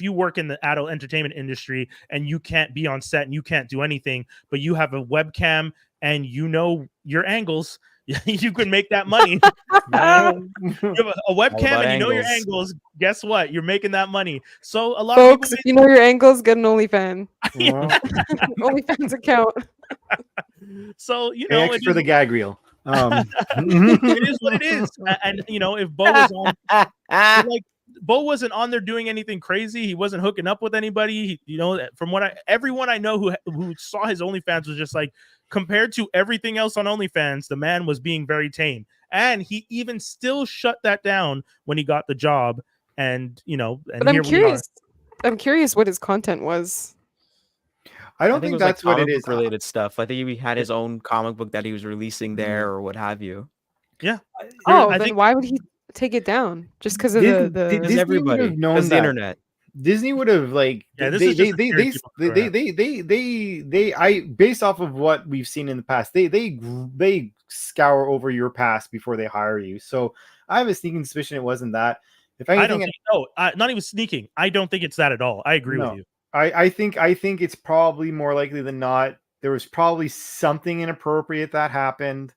you work in the adult entertainment industry and you can't be on set and you can't do anything, but you have a webcam and your angles, you can make that money. You have a webcam and your angles. Guess what? You're making that money. So a lot of people, if you know your angles, get an OnlyFans. OnlyFans account. So it's for the gag reel. It is what it is. And if Beau was on, Beau wasn't on there doing anything crazy. He wasn't hooking up with anybody. From everyone I know who saw his OnlyFans was just like, compared to everything else on OnlyFans, the man was being very tame. And he even still shut that down when he got the job. And, but I'm curious. I'm curious what his content was. I don't think that's what it is. Related stuff. I think he had his own comic book that he was releasing there or what have you. Yeah. Then why would he take it down? Just because of the everybody knows the internet. Disney would have based off of what we've seen in the past, they scour over your past before they hire you. So I have a sneaking suspicion it wasn't that. If anything, not even sneaking. I don't think it's that at all. I agree with you. I think it's probably more likely than not there was probably something inappropriate that happened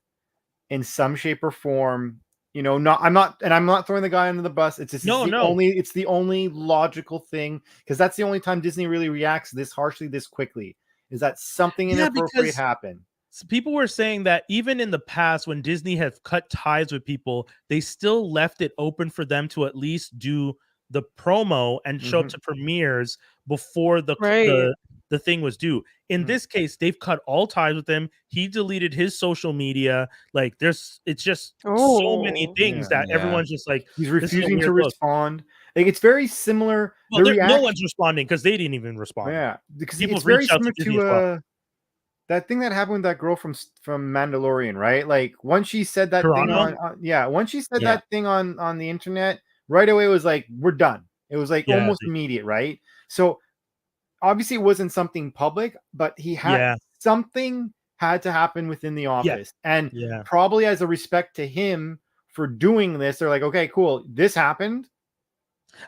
in some shape or form. I'm not throwing the guy under the bus. It's just it's the only logical thing because that's the only time Disney really reacts this harshly, this quickly. Is that something inappropriate happened? People were saying that even in the past, when Disney has cut ties with people, they still left it open for them to at least do the promo and show up to premieres before the thing was due. In this case, they've cut all ties with him. He deleted his social media. Like it's just so many things that everyone's just like, he's refusing to respond. Like it's very similar. Well, no one's responding because they didn't even respond. Yeah, because it's very similar to that thing that happened with that girl from Mandalorian, right? Like once she said that thing once she said that thing on the internet, right away it was like, we're done. It was like almost immediate, right? So obviously it wasn't something public, but he had something had to happen within the office. And probably as a respect to him for doing this, they're like, okay, cool, this happened.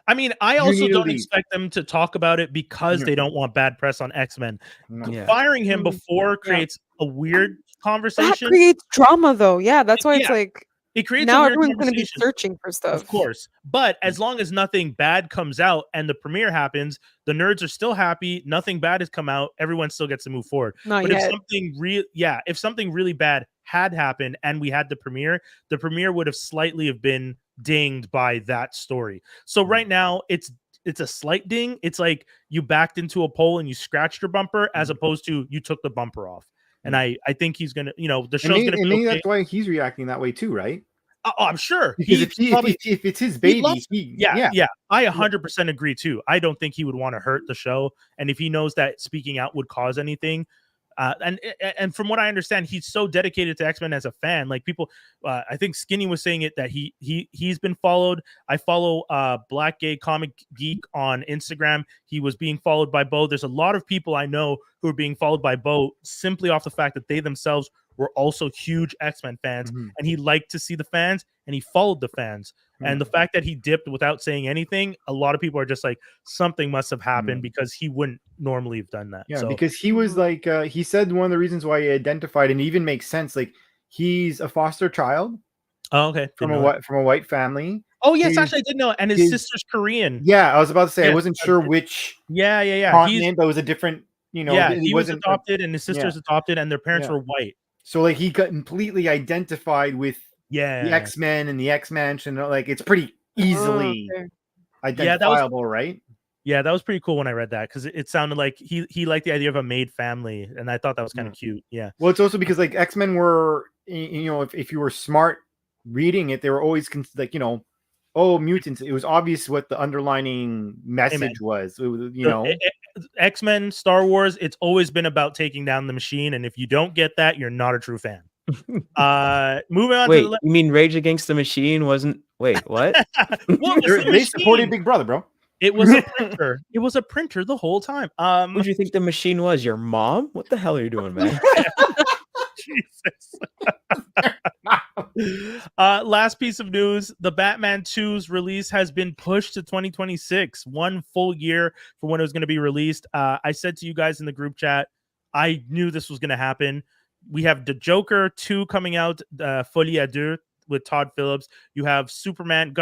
I mean, I also don't expect them to talk about it because they don't want bad press on X-Men. Firing him before creates a weird conversation. That creates drama, though. Yeah, that's why it's like It creates now a weird everyone's going to be conversation. searching for stuff. Of course. But as long as nothing bad comes out and the premiere happens, the nerds are still happy. Nothing bad has come out. Everyone still gets to move forward. Not but yet. if something really bad had happened and we had the premiere would have slightly have been dinged by that story. So right now it's a slight ding. It's like you backed into a pole and you scratched your bumper as opposed to you took the bumper off. And I think he's gonna, the show's gonna be maybe okay. that's why he's reacting that way too, right? Oh, I'm sure. Because if it's his baby, I 100% agree too. I don't think he would want to hurt the show, and if he knows that speaking out would cause anything, and from what I understand, he's so dedicated to X-Men as a fan. Like people, I think Skinny was saying it that he's been followed. I follow Black Gay Comic Geek on Instagram. He was being followed by Beau. There's a lot of people I know who are being followed by Beau simply off the fact that they themselves were also huge X-Men fans, and he liked to see the fans, and he followed the fans. And the fact that he dipped without saying anything, a lot of people are just like, something must have happened because he wouldn't normally have done that. Yeah, because he was like, he said one of the reasons why he identified, and it even makes sense, like he's a foster child. Oh, okay. From a white family. Oh, yes, actually, I did know. And his sister's Korean. Yeah, I was about to say, I wasn't sure which continent, but it was a different, he was adopted and his sister's adopted and their parents were white. So like he got completely identified with the X-Men and the X-Mansion. Like it's pretty easily identifiable, right? Yeah, that was pretty cool when I read that because it sounded like he liked the idea of a made family, and I thought that was kind of cute. Yeah. Well, it's also because like X-Men were, if you were smart reading it, they were always like, mutants. It was obvious what the underlining message was. X-Men, Star Wars, it's always been about taking down the machine, and if you don't get that, you're not a true fan. Moving on. You mean Rage Against the Machine wasn't? Wait, what? They supported Big Brother, bro. It was a printer. It was a printer the whole time. What do you think the machine was? Your mom? What the hell are you doing, man? Jesus. Last piece of news: the Batman 2's release has been pushed to 2026, 1 full year for when it was going to be released. I said to you guys in the group chat, I knew this was going to happen. We have the Joker 2 coming out, Folie à Deux with Todd Phillips. You have Superman,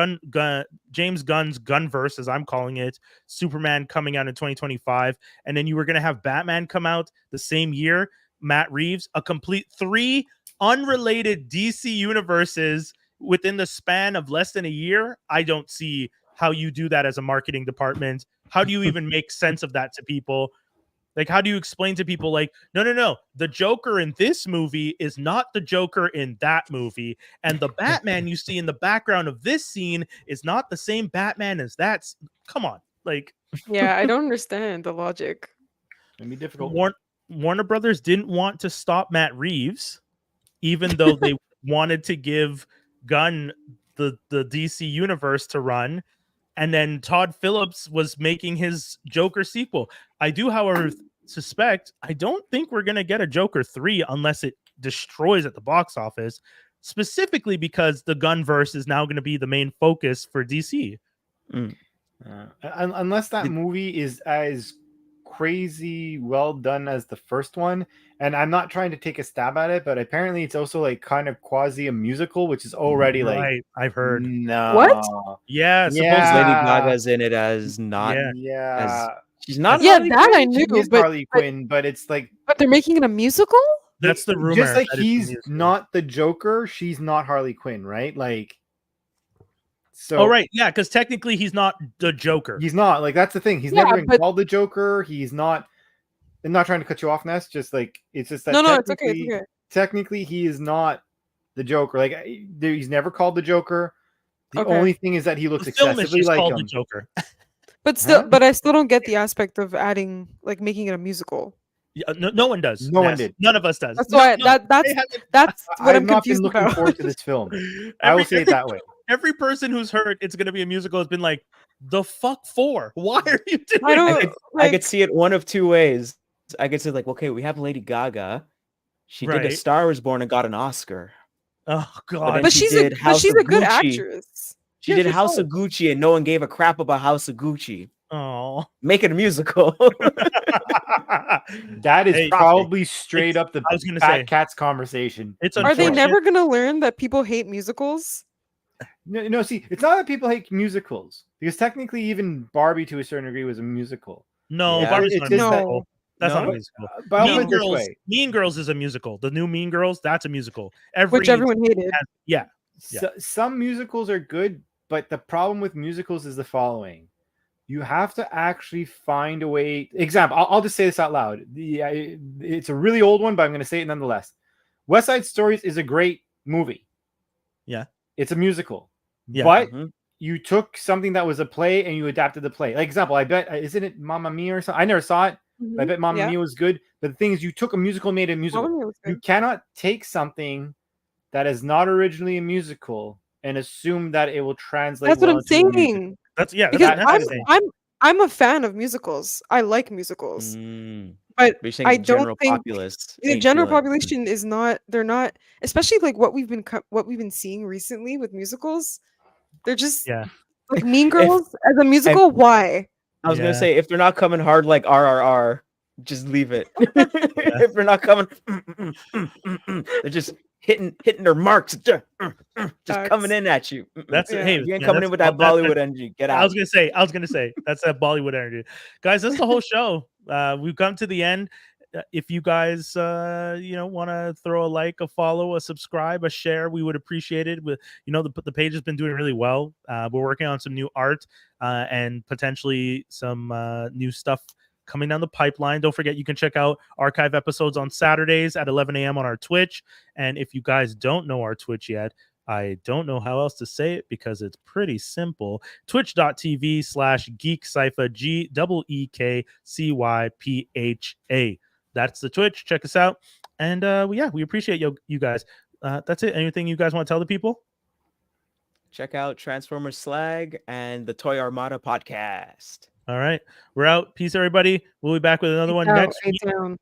James Gunn's Gunverse, as I'm calling it, Superman coming out in 2025, and then you were going to have Batman come out the same year. Matt Reeves, a complete 3 unrelated DC universes within the span of less than a year. I don't see how you do that as a marketing department. How do you even make sense of that to people? Like, how do you explain to people like, no, the Joker in this movie is not the Joker in that movie, and the Batman you see in the background of this scene is not the same Batman as that. Come on, like, yeah, I don't understand the logic. It'd be difficult. Warner Brothers didn't want to stop Matt Reeves, even though they wanted to give Gunn the DC universe to run. And then Todd Phillips was making his Joker sequel. I do, however, suspect I don't think we're going to get a Joker 3 unless it destroys at the box office, specifically because the Gunverse is now going to be the main focus for DC. Unless that movie is as crazy well done as the first one, and I'm not trying to take a stab at it, but apparently it's also like kind of quasi a musical, which is already like I've heard. No. What? Yeah, Lady Gaga's in it as not. She's not. Yeah, that I knew, but Harley Quinn, but it's like, but they're making it a musical. That's the rumor. Just like he's not the Joker, she's not Harley Quinn, right? Like, so. right, yeah, because technically he's not the Joker. He's not, like, that's the thing. He's never been called the Joker. He's not. I'm not trying to cut you off, Ness. Just like it's just that. No, it's okay. It's okay. Technically, he is not the Joker. Like, he's never called the Joker. The only thing is that he looks excessively like him. The Joker. But still, but I still don't get the aspect of adding, like, making it a musical. Yeah, no one does. No one did. None of us does. That's why that's what I'm confused looking about. forward to this film. I will say it that way. Every person who's heard it's going to be a musical has been like, "The fuck for? Why are you doing?" I could see it one of two ways. I could say like, okay, we have Lady Gaga. She did A Star Is Born and got an Oscar. Oh God! But she's a good actress. She did House of Gucci, and no one gave a crap about House of Gucci. Oh, Make it a musical. That is Hey, probably straight up the I was gonna Fat say Cats conversation. it's Are they unfortunate. never gonna learn that people hate musicals? No, see, it's not that people hate musicals because technically, even Barbie to a certain degree was a musical. No, Yeah. Barbie's It's not a just that- musical. That's not a No? musical. But I'll Mean put it this Girls, way: Mean Girls is a musical. The new Mean Girls, that's a musical. Which everyone hated. Yeah. some musicals are good, but the problem with musicals is the following: you have to actually find a way. Example, I'll just say this out loud. It's a really old one, but I'm going to say it nonetheless. West Side Stories is a great movie. Yeah. It's a musical. Yeah. But Mhm. you took something that was a play and you adapted the play. Like example, I bet isn't it Mamma Mia or something? I never saw it. But I bet Mamma Mia was good. But the thing is, you took a musical and made it a musical. Mamma Mia was You good. cannot take something that is not originally a musical and assume that it will translate. That's what well I'm into a musical. saying. That's Because that's I'm- the thing. I'm a fan of musicals. I like musicals. Mm. But You're saying I the don't general think populace the ain't general feeling it. population is not. They're not, especially like what we've been seeing recently with musicals. They're just Yeah. like Mean Girls as a musical. Why? I was Yeah. gonna say if they're not coming hard like RRR, just leave it. If they're not coming, they're just hitting their marks, just coming in at you. That's Yeah. hey, If you ain't yeah, coming that's in with that all- that- Bollywood energy, get out. I was gonna say that's that Bollywood energy, guys. That's the whole show. We've come to the end. If you guys, want to throw a like, a follow, a subscribe, a share, we would appreciate it. With the page has been doing really well. We're working on some new art and potentially some new stuff coming down the pipeline. Don't forget, you can check out archive episodes on Saturdays at 11 a.m. on our Twitch. And if you guys don't know our Twitch yet, I don't know how else to say it because it's pretty simple. Twitch.tv/geekcypher, GEEKCYPHA. That's the Twitch. Check us out. And we appreciate you guys. That's it. Anything you guys want to tell the people? Check out Transformers Slag and the Toy Armada podcast. All right. We're out. Peace, everybody. We'll be back with another one Out, next eight week. down.